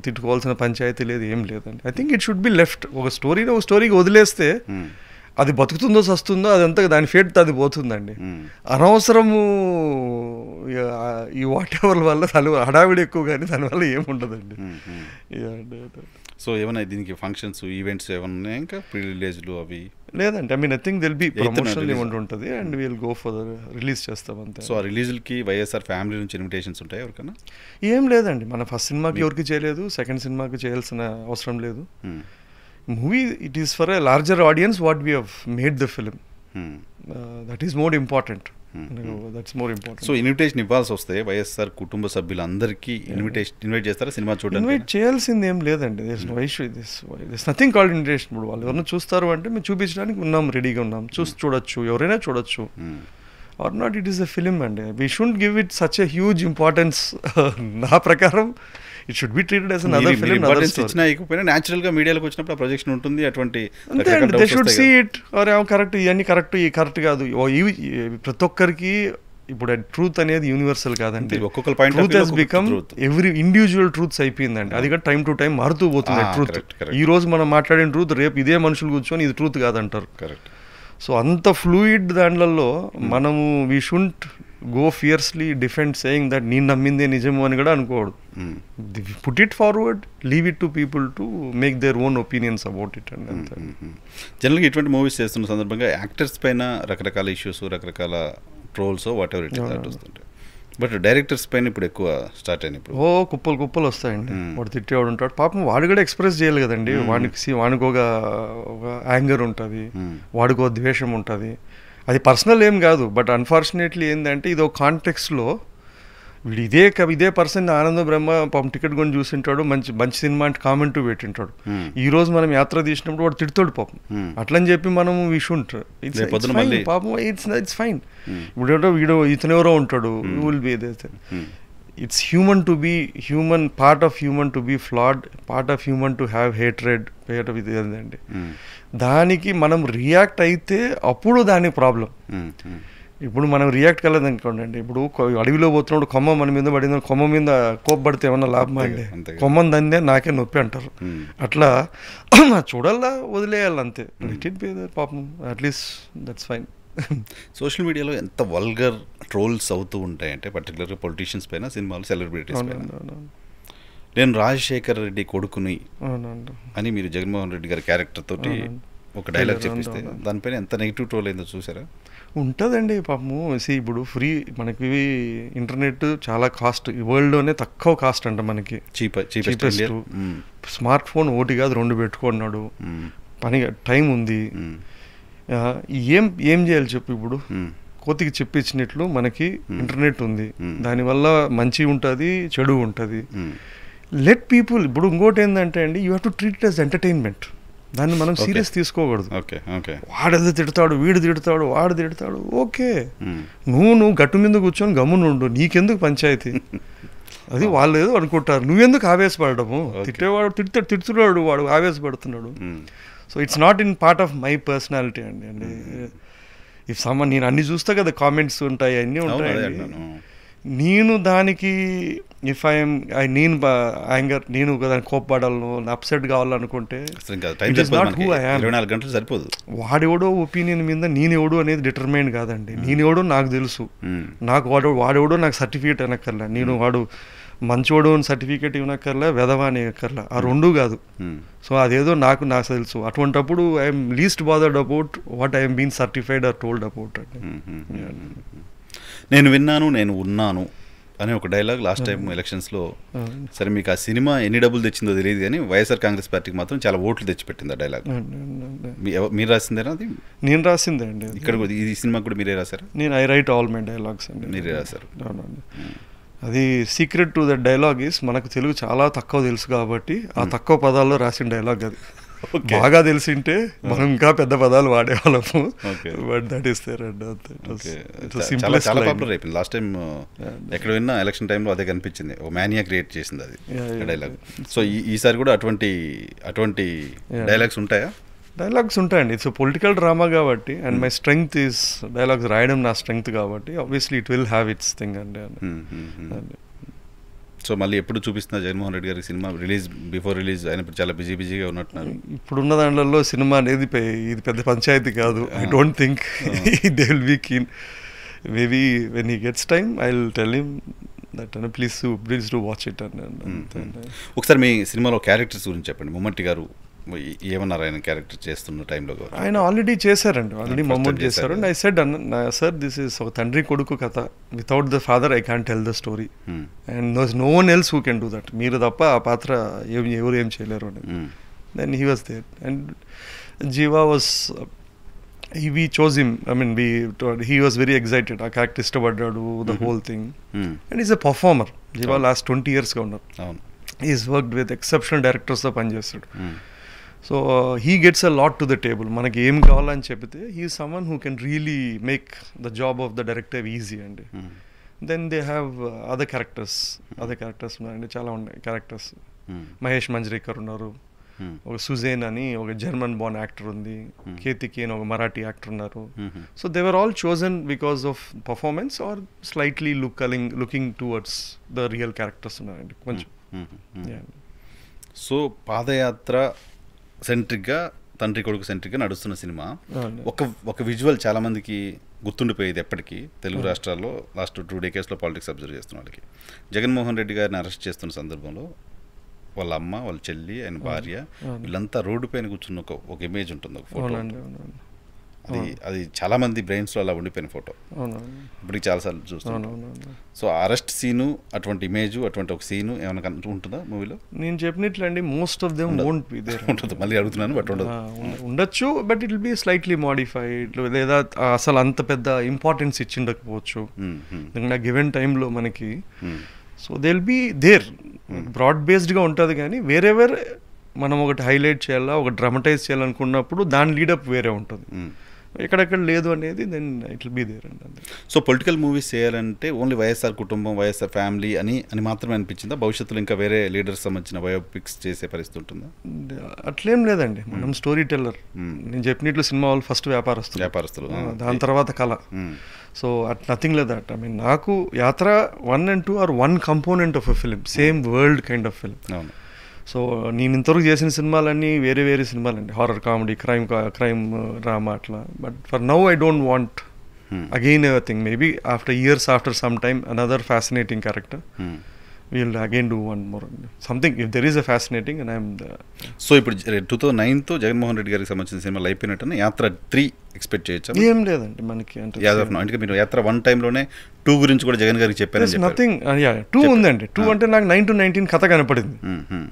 తిట్టుకోవాల్సిన పంచాయతీ లేదు, ఏం లేదండి. I think it should be left. ఒక స్టోరీకి వదిలేస్తే అది బతుకుతుందో సస్తుందో అదంతా దాని ఫేట్ అది పోతుందండి. అనవసరము ఈ వాట్ ఎవర్ వల్ల హడావిడి ఎక్కువ, కానీ దానివల్ల ఏముండదండి. సో ఏమైనా దీనికి ఫంక్షన్స్ ఈవెంట్స్ ఏమైనా ఉన్నాయా ఇంకా ప్రీ రిలీజ్లు అవి? లేదండి, I mean I think they'll be promotional event ఉంటుంది and will go for release చేస్తాం అంతే. సో ఆ రిలీజ్లకి వైఎస్ఆర్ ఫ్యామిలీ నుంచి ఇన్విటేషన్స్ ఉంటాయి ఎవరికైనా? ఏం లేదండి, మన ఫస్ట్ సినిమాకి ఎవరికి చేయలేదు, సెకండ్ సినిమాకి చేయాల్సిన అవసరం లేదు. Movie it is for a larger audience what we have made the film, that is more important. That's more important. So invitation ఇవ్వాల్సి వస్తే వైఎస్ఆర్ కుటుంబ సభ్యులందరికీ ఇన్వైట్ చేస్తారా సినిమా చూడడానికి? ఇన్వైట్ చేయాల్సింది ఏం లేదండి, దిస్ నథింగ్ కాల్డ్ ఇన్విటేషన్. ఇప్పుడు వాళ్ళు ఎవరైనా చూస్తారు అంటే మేము చూపించడానికి ఉన్నాం, రెడీగా ఉన్నాం, చూడొచ్చు, ఎవరైనా చూడొచ్చు. Or not, it is a film అండి. We should give it such a huge importance. నా ప్రకారం it should be treated as another film. ఇచ్చినా ఇకపోయినా న్యాచురల్ గా మీడియాలోకి వచ్చినప్పుడు ఆ ప్రొజెక్షన్ ఉంటుంది. అటువంటి they should see it. Are correct, ఇవన్నీ కరెక్ట్, ఈ కరెక్ట్ కాదు. ప్రతి ఒక్కరికి ఇప్పుడు ట్రూత్ అనేది యూనివర్సల్ కాదండి. Truth has become every individual truths అయిపోయిందండి. అది కూడా టైం టు టైం మారుతూ పోతుంది ట్రూత్. ఈ రోజు మనం మాట్లాడిన ట్రూత్ రేపు ఇదే మనుషులు కూర్చొని ఇది ట్రూత్ కాదంటారు. సో అంత ఫ్లూయిడ్ దాంట్లో మనము we shouldn't go fiercely defend saying that నేను నమ్మిందే నిజము అని కూడా అనుకోవద్దు. Put it forward, leave it to people to make their own opinions about it. And అంతే. జనరల్గా ఇటువంటి మూవీస్ చేస్తున్న సందర్భంగా యాక్టర్స్ పైన రకరకాల ఇష్యూస్, రకరకాల ట్రోల్స్ వాట్ ఎవర్ ఇట్ వస్తుంటాయి. బట్ డైరెక్టర్స్ పైన ఇప్పుడు ఎక్కువ స్టార్ట్ అయిన ఇప్పుడు కుప్పలు వస్తాయండి. వాడు తిట్టేవాడు ఉంటాడు, పాపం వాడు కూడా ఎక్స్ప్రెస్ చేయాలి కదండి. వానికి ఒక యాంగర్ ఉంటుంది, వాడికి ఒక ద్వేషం ఉంటుంది. అది పర్సనల్ ఏం కాదు, బట్ అన్ఫార్చునేట్లీ ఏంటంటే ఇది ఒక కాంటెక్స్లో వీడు ఇదే పర్సన్ ఆనంద బ్రహ్మ పాపం టికెట్ కొని చూసింటాడు, మంచి సినిమా అంటే కామెంట్ పెట్టింటాడు. ఈ రోజు మనం యాత్ర తీసినప్పుడు వాడు తిడతాడు పాపం. అట్లని చెప్పి మనం వీ షుడ్ పాపం ఇట్స్ ఫైన్. ఇప్పుడు వీడు ఇతనెవరో ఉంటాడు, will be it's human to be human, part of human to be flawed, part of human to have hatred, ఇది ఏంటండి. దానికి మనం రియాక్ట్ అయితే అప్పుడు దాని ప్రాబ్లం. ఇప్పుడు మనం రియాక్ట్ కాలేదు అనుకోండి, ఇప్పుడు అడవిలో పోతున్నప్పుడు కొమ్మ మన మీద పడింది, కొమ్మ మీద కోప్పడితే ఏమన్నా లాభమా అండి? కొమ్మని దందే నాకే నొప్పి అంటారు. అట్లా చూడాలా, వదిలేయాలి అంతే. పాపం అట్లీస్ట్ దట్స్ ఫైన్. సోషల్ మీడియాలో ఎంత వల్గర్ ట్రోల్స్ అవుతూ ఉంటాయంటే, పర్టికులర్గా పొలిటీషియన్స్ పైన, సినిమాలు, సెలబ్రిటీస్ పైన. నేను రాజశేఖర్ రెడ్డి కొడుకుని అని మీరు జగన్మోహన్ రెడ్డి గారి క్యారెక్టర్ తోటి ఒక డైలాగ్ చెప్పిస్తే దానిపైన ఎంత నెగిటివ్ ట్రోల్ అయిందో చూసారా? ఉంటుందండి పాపము. ఇప్పుడు మనకి ఇంటర్నెట్ చాలా కాస్ట్, ఈ వరల్డ్లోనే తక్కువ కాస్ట్ అంట మనకి, చీపెస్ట్. స్మార్ట్ ఫోన్ ఒకటి కాదు 2 పెట్టుకున్నాడు, పని టైం ఉంది. ఏం చేయాలి చెప్పు? ఇప్పుడు కోతికి చెప్పించినట్లు మనకి ఇంటర్నెట్ ఉంది, దానివల్ల మంచి ఉంటుంది, చెడు ఉంటుంది. Let people. ఇప్పుడు ఇంకోటి ఏంటంటే అండి, you have to treat it as entertainment. దాన్ని మనం సీరియస్ తీసుకోకూడదు. వాడు తిడతాడు, వీడు తిడతాడు, వాడు తిడతాడు, ఓకే, నువ్వు గట్టు మీద కూర్చొని గమ్మునుండు, నీకెందుకు పంచాయతీ? అది వాళ్ళు ఏదో అనుకుంటారు, నువ్వెందుకు ఆవేశపడము? తిట్టేవాడు తిడుతున్నాడు, వాడు ఆవేశపడుతున్నాడు. So it's not in part of my personality అండి. ఇఫ్ సమ్మన్, నేను అన్ని చూస్తా కదా, కామెంట్స్ ఉంటాయి, అన్నీ ఉంటాయి. నేను దానికి నేను యాంగర్, నేను దానికి కోప్పడాలను, అప్సెట్ కావాలనుకుంటే వాడెవడో ఒపీనియన్ మీద నేనెవడు అనేది డిటర్మైన్ కాదండి. నేనెవడో నాకు తెలుసు, నాకు వాడెవడో నాకు సర్టిఫికేట్ అనక్కర్లే, నేను వాడు మంచోడు అని సర్టిఫికేట్ ఇవ్వనక్కర్లే, వెధవా అని ఎక్కర్లే, ఆ రెండూ కాదు. సో అదేదో నాకు తెలుసు. అటువంటప్పుడు I'm least bothered about what I'm been certified or told about అండి. నేను విన్నాను, నేను ఉన్నాను అనే ఒక డైలాగ్ లాస్ట్ టైం ఎలక్షన్స్లో. సరే, మీకు ఆ సినిమా ఎన్ని డబ్బులు తెచ్చిందో తెలియదు కానీ వైఎస్ఆర్ కాంగ్రెస్ పార్టీకి మాత్రం చాలా ఓట్లు తెచ్చిపెట్టింది ఆ డైలాగ్. మీరు రాసిందేనా అది? నేను రాసిందే అండి. ఇక్కడ ఈ సినిమా కూడా మీరే రాశారు? నేను I right all my dialogues అండి. మీరే రాశారు? అది secret to that dialogue is, మనకు తెలుగు చాలా తక్కువ తెలుసు కాబట్టి ఆ తక్కువ పదాల్లో రాసిన డైలాగ్ అది. బాగా తెలిసింటే మనం ఇంకా పెద్ద పదాలు వాడేవాళ్ళము. But that is there and చాలా పాపులర్ అయిపోయింది. లాస్ట్ టైం ఎక్కడ విన్నా ఎలక్షన్ టైంలో అదే కనిపించింది, ఒక మ్యానియా క్రియేట్ చేసింది అది డైలాగ్. సో ఈసారి కూడా అటువంటి డైలాగ్స్ ఉంటాయా? డైలాగ్స్ ఉంటాయండి. ఇట్స్ పొలిటికల్ డ్రామా కాబట్టి, and my strength is dialogues రాయడం నా స్ట్రెంగ్త్ కాబట్టి obviously it will have it's thing అండి. సో మళ్ళీ ఎప్పుడు చూపిస్తున్నా జగన్మోహన్ రెడ్డి గారి సినిమా బిఫోర్ రిలీజ్ అయినప్పుడు చాలా బిజీగా ఉన్నట్టున్నారు. ఇప్పుడున్న దాంట్లో సినిమా అనేది ఇది పెద్ద పంచాయతీ కాదు. I don't think they will be keen. Maybe when he gets time I will tell him that అని ప్లీజ్ డు వాచ్ ఇట్ అని. ఒకసారి మీ సినిమాలో క్యారెక్టర్స్ గురించి చెప్పండి. మమ్మూటీ గారు ఏమన్నారు ఆయన క్యారెక్టర్ చేస్తున్న టైంలో? ఆయన ఆల్రెడీ చేశారండి, ఆల్రెడీ మమ్మూటీ చేశారు. And I said sir this is ఒక తండ్రి కొడుకు కథ, without the father I can tell the story and no one else who can do that, మీరు తప్ప ఆ పాత్ర ఎవరు ఏం చేయలేరు అని. Then he was there and Jiiva was we chose him. I mean, he was very excited. ఆ character ఇష్టపడ్డాడు, the whole thing. And is a performer. Jiiva last 20 years గా ఉన్నారు. ఈజ్ వర్క్డ్ విత్ ఎక్సెప్షనల్ డైరెక్టర్స్తో పనిచేస్తాడు. So he gets a lot to the table. మనకి ఏం కావాలని చెప్తే he someone who can really make the job of the director easy అండి. Then they have other characters ఉన్నాయండి, చాలా ఉన్నాయి క్యారెక్టర్స్. మహేష్ మంజ్రేకర్ ఉన్నారు, ఒక సుజేన్ అని ఒక జర్మన్ బోర్న్ యాక్టర్ ఉంది, కేతికి అని ఒక మరాఠీ యాక్టర్ ఉన్నారు. So they were all chosen because of performance or slightly looking towards the real characters ఉన్నారండి కొంచెం. సో పాదయాత్ర సెంట్రిక్గా, తండ్రి కొడుకు సెంట్రిక్గా నడుస్తున్న సినిమా. ఒక విజువల్ చాలా మందికి గుర్తుండిపోయేది ఎప్పటికీ తెలుగు రాష్ట్రాల్లో లాస్ట్ 2 decades పాలిటిక్స్ అబ్జర్వ్ చేస్తున్న వాళ్ళకి. జగన్మోహన్ రెడ్డి గారిని అరెస్ట్ చేస్తున్న సందర్భంలో వాళ్ళ అమ్మ, వాళ్ళ చెల్లి, ఆయన భార్య వీళ్ళంతా రోడ్డు పైన కూర్చున్న ఒక ఇమేజ్ ఉంటుంది, ఒక ఫోటో. అది చాలా మంది బ్రెయిన్స్లో అలా ఉండిపోయిన ఫోటో. ఇప్పటికి చాలాసార్లు చూస్తాను. సో అరెస్ట్ సీను, అటువంటి ఇమేజ్, అటువంటి ఒక సీను ఏమైనా ఉంటుందా మూవీలో? నేను చెప్పినట్లండి, most of them won't be there. ఉంటుంది, మళ్ళీ అడుగుతున్నాను, బట్ ఉండొచ్చు, but it will be slightly modified, లేదా అసలు అంత పెద్ద ఇంపార్టెన్స్ ఇచ్చిండకపోవచ్చు గివెన్ టైంలో మనకి. So they will be there, broad బేస్డ్గా ఉంటుంది. కానీ వేరెవర్ మనం ఒకటి హైలైట్ చేయాలా, ఒక డ్రామటైజ్ చేయాలనుకున్నప్పుడు దాని లీడప్ వేరే ఉంటుంది. ఎక్కడెక్కడ లేదు అనేది then it will be there అండి. సో పొలిటికల్ మూవీస్ చేయాలంటే ఓన్లీ వైఎస్ఆర్ కుటుంబం, వైఎస్ఆర్ ఫ్యామిలీ అని మాత్రమే అనిపించిందా? భవిష్యత్తులో ఇంకా వేరే లీడర్స్ సంబంధించిన బయోపిక్స్ చేసే పరిస్థితి ఉంటుందా? అట్లేం లేదండి, మనం స్టోరీ టెల్లర్. నేను చెప్పినట్లు సినిమా వాళ్ళు ఫస్ట్ వ్యాపారస్తులు, దాని తర్వాత కళ. So nothing like that. I mean నాకు Yatra 1 and 2 are one component of a film, same world kind of film. సో నేను ఇంతవరకు చేసిన సినిమాలన్నీ వేరే సినిమాలండి, హారర్, కామెడీ, క్రైమ్ డ్రామా అట్లా. But for now I don't want again a thing. Maybe after years, after some time another fascinating character we'll again do one more something if there is a fascinating and I'm the. So ఇప్పుడు 2009తో జగన్మోహన్ రెడ్డి గారికి సంబంధించిన సినిమాలు అయిపోయినట్టు యాత్ర 3 expect చేయొచ్చు? ఏం లేదండి మనకి అంటే. అంటే మీరు యాత్ర 1 టైంలోనే 2 గురించి కూడా జగన్ గారికి చెప్పారు. నథింగ్, 2 ఉందండి. 2 అంటే నాకు 9 to 19 కథ కనపడింది.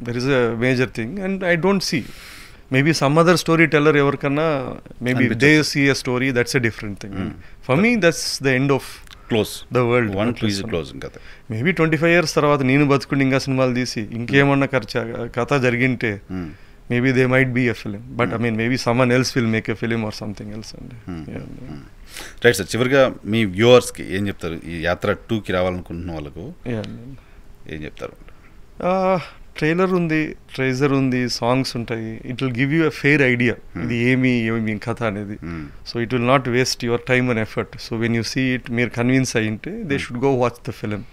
There is a major thing and I don't see maybe some other story టెల్లర్ ఎవరికన్నా maybe they see a story, that's a different thing. For me that's the end of close the world. 1 to is close. Maybe 25 years తర్వాత నేను బతుకుండి ఇంకా సినిమాలు తీసి ఇంకేమన్నా కథ జరిగింటే maybe they might be a film. But I mean maybe someone else will make a film or something else అండి. Right sir, చివరిగా మీ వ్యూవర్స్కి ఏం చెప్తారు? ఈ యాత్ర 2కి రావాలనుకుంటున్న వాళ్ళకు ఏం చెప్తారు? ట్రైలర్ ఉంది, ట్రైజర్ ఉంది, సాంగ్స్ ఉంటాయి. It will give you a fair idea ఇది ఏమి కథ అనేది. So it will not waste your time and effort. So when you see it, మీరు కన్విన్స్ అయ్యింటే they should go watch the film.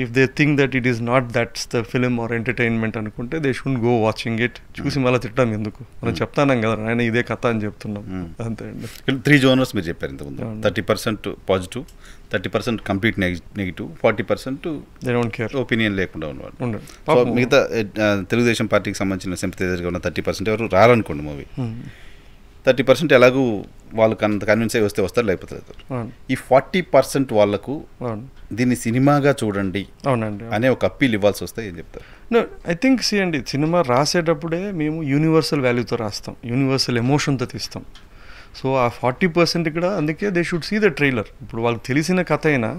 If they think that it is not that's the film or entertainment అనుకుంటే they should go watching it. చూసి మళ్ళీ తిట్టడం ఎందుకు, మనం చెప్తానం కదా ఆయన ఇదే కథ అని చెప్తున్నాం, అంతే అండి. 3 genres మీరు చెప్పారు ఇంతకుముందు. 30% positive, 30% complete negative, 40% they don't care, opinion లేకుండా ఉన్నవాడు. సో మిగతా తెలుగుదేశం పార్టీకి సంబంధించిన సింపథైజర్గా ఉన్న 30% ఎవరు రారనుకోండి మూవీ. 30% ఎలాగూ వాళ్ళు కన్విన్స్ అయ్యి వస్తారు, లేకపోతే లేదు. ఈ 40% వాళ్ళకు దీన్ని సినిమాగా చూడండి అనే ఒక అప్పీల్ ఇవ్వాల్సి వస్తే ఏం చెప్తారు? ఐ థింక్ సి అండి, సినిమా రాసేటప్పుడే మేము యూనివర్సల్ వాల్యూతో రాస్తాం, యూనివర్సల్ ఎమోషన్తో తీస్తాం. సో ఆ 40% కూడా అందుకే they should see the trailer. ఇప్పుడు వాళ్ళకి తెలిసిన కథ అయినా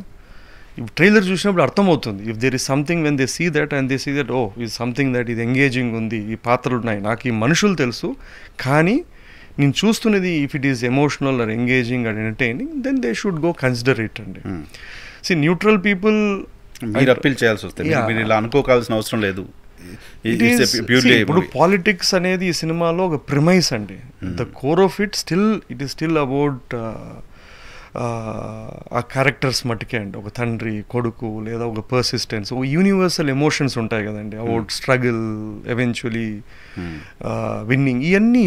ట్రైలర్ చూసినప్పుడు అర్థమవుతుంది. If there is something when they see that and they see that oh is something that ఇది ఎంగేజింగ్ ఉంది, ఈ పాత్రలు ఉన్నాయి, నాకు ఈ మనుషులు తెలుసు, కానీ నేను చూస్తున్నది if it is emotional or engaging and entertaining, then they should go consider it అండి. సి న్యూట్రల్ పీపుల్ మీరు అప్పీల్ చేయాల్సి వస్తుంది, మీరు ఇలా అనుకోవాల్సిన అవసరం లేదు. ఇప్పుడు పాలిటిక్స్ అనేది ఈ సినిమాలో ఒక ప్రిమైస్ అండి. The core of it still about ఆ క్యారెక్టర్స్ మట్టుకే అండి. ఒక తండ్రి కొడుకు లేదా ఒక పర్సిస్టెన్స్, ఒక యూనివర్సల్ ఎమోషన్స్ ఉంటాయి కదండి, అబౌట్ స్ట్రగుల్, ఎవెన్చువలీ విన్నింగ్, ఇవన్నీ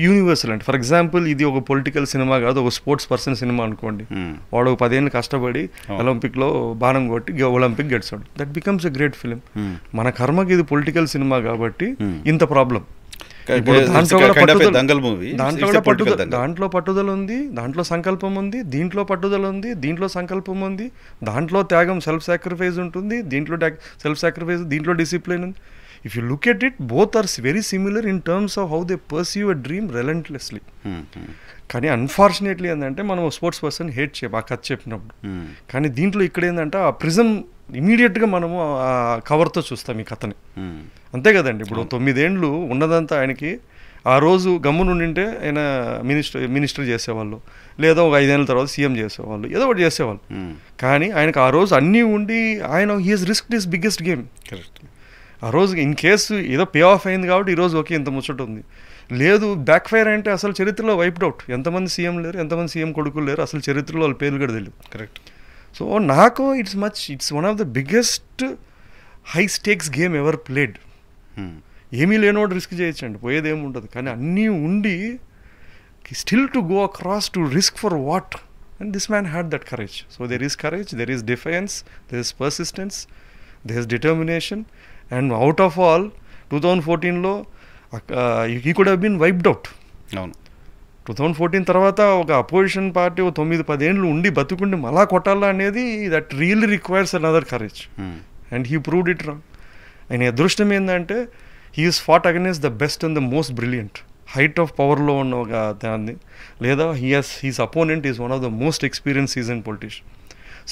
యూనివర్సల్ అండి. ఫర్ ఎగ్జాంపుల్ ఇది ఒక పొలిటికల్ సినిమా కాదు, ఒక స్పోర్ట్స్ పర్సన్ సినిమా అనుకోండి. వాడు 10 ఏళ్ళు కష్టపడి ఒలింపిక్లో బాణం కొట్టి ఒలింపిక్ గెలిచాడు, that becomes a great film. మన కర్మకి ఇది పొలిటికల్ సినిమా కాబట్టి ఇంత ప్రాబ్లం. దాంట్లో పట్టుదల ఉంది, దాంట్లో సంకల్పం ఉంది, దీంట్లో పట్టుదల ఉంది, దీంట్లో సంకల్పం ఉంది, దాంట్లో త్యాగం, సెల్ఫ్ సాక్రిఫైస్ ఉంటుంది, దీంట్లో సెల్ఫ్ సాక్రిఫైస్, దీంట్లో డిసిప్లిన్ ఉంది. If you look at it, both are very similar in terms of how they perceive a dream relentlessly. కానీ అన్ఫార్చునేట్లీ ఏంటంటే మనం స్పోర్ట్స్ పర్సన్ హేట్ చేయం ఆ కథ చెప్పినప్పుడు. కానీ దీంట్లో ఇక్కడ ఏంటంటే ఆ ప్రిజం ఇమీడియట్గా మనము ఆ కవర్తో చూస్తాం ఈ కథని, అంతే కదండి. ఇప్పుడు 9 ఏళ్ళు ఉన్నదంతా ఆయనకి, ఆ రోజు గమ్మునుండింటే ఆయన మినిస్టర్ చేసేవాళ్ళు, లేదా ఒక 5 ఏళ్ళ తర్వాత సీఎం చేసేవాళ్ళు, ఏదో ఒకటి చేసేవాళ్ళు. కానీ ఆయనకు ఆ రోజు అన్నీ ఉండి ఆయన he he's risked his biggest game. ఆ రోజు ఇన్ కేసు ఏదో పే ఆఫ్ అయింది కాబట్టి ఈరోజు ఓకే ఇంత ముచ్చట ఉంది. లేదు బ్యాక్ ఫైర్ అంటే అసలు చరిత్రలో వైప్డ్ అవుట్. ఎంతమంది సీఎం లేరు, ఎంతమంది సీఎం కొడుకులు లేరు, అసలు చరిత్రలో వాళ్ళ పేర్లు కూడా తెలియదు. కరెక్ట్. సో నాకు it's one of the biggest high stakes game ever played. ఏమీ లేనోడు రిస్క్ చేయొచ్చండి, పోయేదేమి ఉండదు. కానీ అన్నీ ఉండి still to go across to risk for what, and this man had that courage. So there is courage, there is defence, there is persistence, there is determination. And out of all 2014లో he could have been wiped out. అవును, 2014 తర్వాత ఒక opposition party 9-10 ఏళ్ళు ఉండి బతుకుండి మళ్ళా కొట్టాలా అనేది that really requires another courage. And he proved it wrong. ఆయన అదృష్టం ఏంటంటే he is fought against the best and the most brilliant. Height of పవర్లో ఉన్న ఒక దాన్ని, లేదా his opponent is one of the most experience seasoned politician.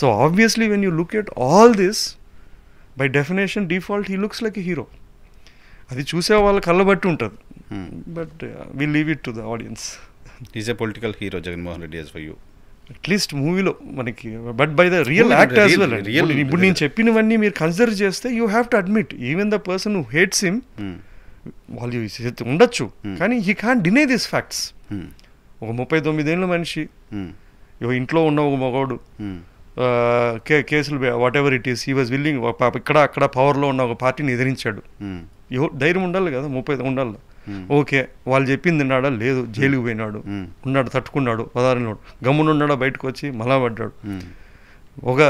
So obviously when you look at all this, by definition default he looks like a hero. అది చూసే వాళ్ళ కళ్ళబట్టి ఉంటుంది. But we leave it to the audience. Is a political hero Jaganmohan Reddy as for you, at least మూవీలో మనకి, but by the real act as well. ఇప్పుడు నేను చెప్పినవన్నీ మీరు కన్సిడర్ చేస్తే you have to admit even the person who hates him, వాళ్ళు ఉండొచ్చు, కానీ he can't deny this facts. ఒక 39 ఏళ్ళ మనిషి, ఇంట్లో ఉన్న ఒక మగవాడు, కేసులు whatever it is, he was willing, ఇక్కడ అక్కడ పవర్లో ఉన్న ఒక పార్టీని ఎదిరించాడు. ధైర్యం ఉండాలి కదా, 30 ఉండాలి. ఓకే, వాళ్ళు చెప్పింది విన్నాడా? లేదు, జైలుకి పోయినాడు, ఉన్నాడు, తట్టుకున్నాడు, 16 ఏళ్ళు గమ్మునున్నాడా, బయటకు వచ్చి మళ్ళా పడ్డాడు. ఒక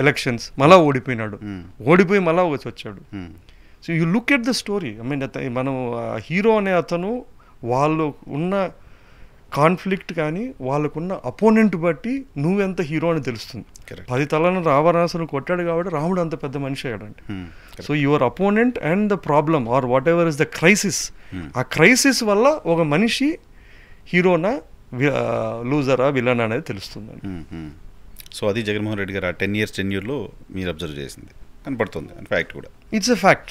ఎలక్షన్స్ మళ్ళా ఓడిపోయినాడు, ఓడిపోయి మళ్ళా వచ్చాడు. So you look at the story. I mean మనం హీరో అనే అతను వాళ్ళు ఉన్న కాన్ఫ్లిక్ట్ కానీ వాళ్ళకున్న అపోనెంట్ బట్టి నువ్వెంత హీరో అని తెలుస్తుంది. 10 తలను రావణాసురుని కొట్టాడు కాబట్టి రాముడు అంత పెద్ద మనిషి అయ్యాడండి. So your opponent and the problem or whatever is the crisis, ఆ క్రైసిస్ వల్ల ఒక మనిషి హీరోనా లూజరా విలన్ అనేది తెలుస్తుందండి. సో అది జగన్మోహన్ రెడ్డి గారు ఆ 10 years టెన్యూర్లో మీరు అబ్జర్వ్ చేసింది కనపడుతుంది. ఫ్యాక్ట్ కూడా ఇట్స్ ఎ ఫ్యాక్ట్.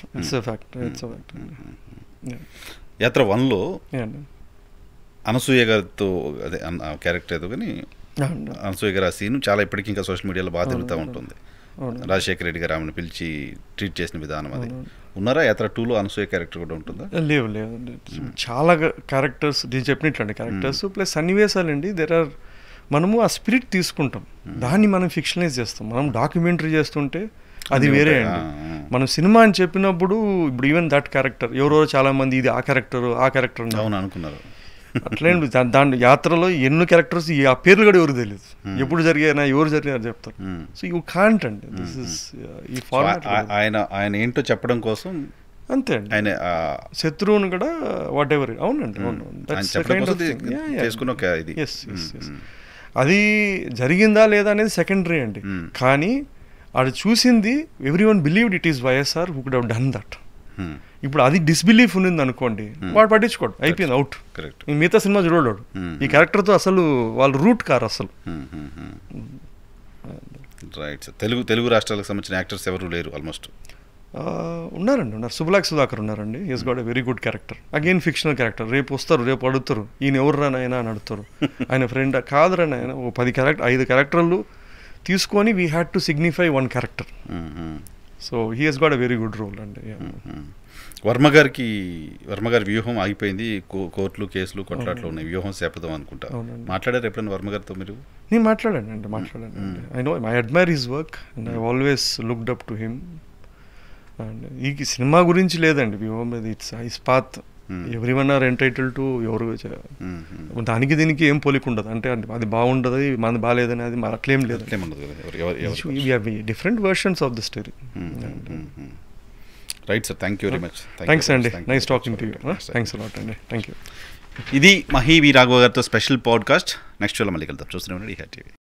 యాత్ర 1లో అనసూయ గారితో, అదే క్యారెక్టర్ ఏదో కానీ అనసూయ గారు ఆ సీన్ చాలా ఇప్పటికీ ఇంకా సోషల్ మీడియాలో బాగా తిరుగుతూ ఉంటుంది. రాజశేఖర రెడ్డి గారు ఆమెను పిలిచి ట్రీట్ చేసిన విధానం అది ఉన్నారా? యాత్ర 2లో అనసూయ క్యారెక్టర్ కూడా ఉంటుందా? లేవు, చాలా క్యారెక్టర్స్ నేను చెప్పినట్లండి, క్యారెక్టర్స్ ప్లస్ సన్నివేశాలండి. మనము ఆ స్పిరిట్ తీసుకుంటాం, దాన్ని మనం ఫిక్షనలైజ్ చేస్తాం. మనం డాక్యుమెంటరీ చేస్తుంటే అది వేరే అండి. మనం సినిమా అని చెప్పినప్పుడు ఇప్పుడు ఈవెన్ దట్ క్యారెక్టర్ ఎవరో చాలా మంది ఇది ఆ క్యారెక్టర్ అనుకున్నారు. అట్లేండి. దాని యాత్రలో ఎన్నో క్యారెక్టర్స్ ఆ పేర్లు కూడా ఎవరు తెలియదు, ఎప్పుడు జరిగాయినా ఎవరు జరిగారు చెప్తారు. సో యూ కాంట్ అండి, దిస్ ఇస్ ఈ ఫార్మాట్. ఆయన ఏంటో చెప్పడం కోసం అంతే అండి. ఆయన శత్రువుని కూడా వాట్ ఎవర్. అవునండి, అది జరిగిందా లేదా అనేది సెకండరీ అండి. కానీ అది చూసింది every one believed it is YSR who could have done that. ఇప్పుడు అది డిస్బిలీఫ్ ఉంది అనుకోండి, వాడు పట్టించుకోడు, అయిపోయింది, అవుట్. మిగతా సినిమా చూడడు. ఈ క్యారెక్టర్తో అసలు వాళ్ళు రూట్ కారు అసలు. రైట్. తెలుగు రాష్ట్రాలకు సంబంధించిన యాక్టర్స్ ఎవరు లేరు ఆల్మోస్ట్. ఉన్నారు. సుబ్లాక్ సుధాకర్ ఉన్నారండి. He's got a very good character. Again fictional character. రేపు వస్తారు, రేపు అడుగుతారు ఈయన ఎవరు రానైనా అని అడుగుతారు. ఆయన ఫ్రెండ్ కాదురని ఆయన 5 క్యారెక్టర్లు తీసుకొని we had to signify 1 character. So he has got a very good role అండి. వర్మ గారి వ్యూహం ఆగిపోయింది, కోర్టులు కేసులు కొట్లాట్లు ఉన్నాయి, వ్యూహం శాపదం అనుకుంటా. మాట్లాడారు ఎప్పుడైనా వర్మ గారితో మీరు? నేను మాట్లాడానండి. I know I admire his work and I always looked up to him. And ఈ సినిమా గురించి లేదండి Vyooham, it's his path. Everyone are entitled to ఎవరు దానికి దీనికి ఏం పోలిక ఉండదు. అంటే అది బాగుండదు మనది బాగాలేదని అది అట్లేం లేదు. Different versions of the story. Right sir, thank you very much. Thanks అండి, nice talking to you. Thanks a lot అండి, థ్యాంక్ యూ. ఇది మహి వి రాఘవ గారితో స్పెషల్ పాడ్కాస్ట్. నెక్స్ట్ షోలో మళ్ళీ కలుద్దాం. చూస్తూనే ఉండండి YNR TV.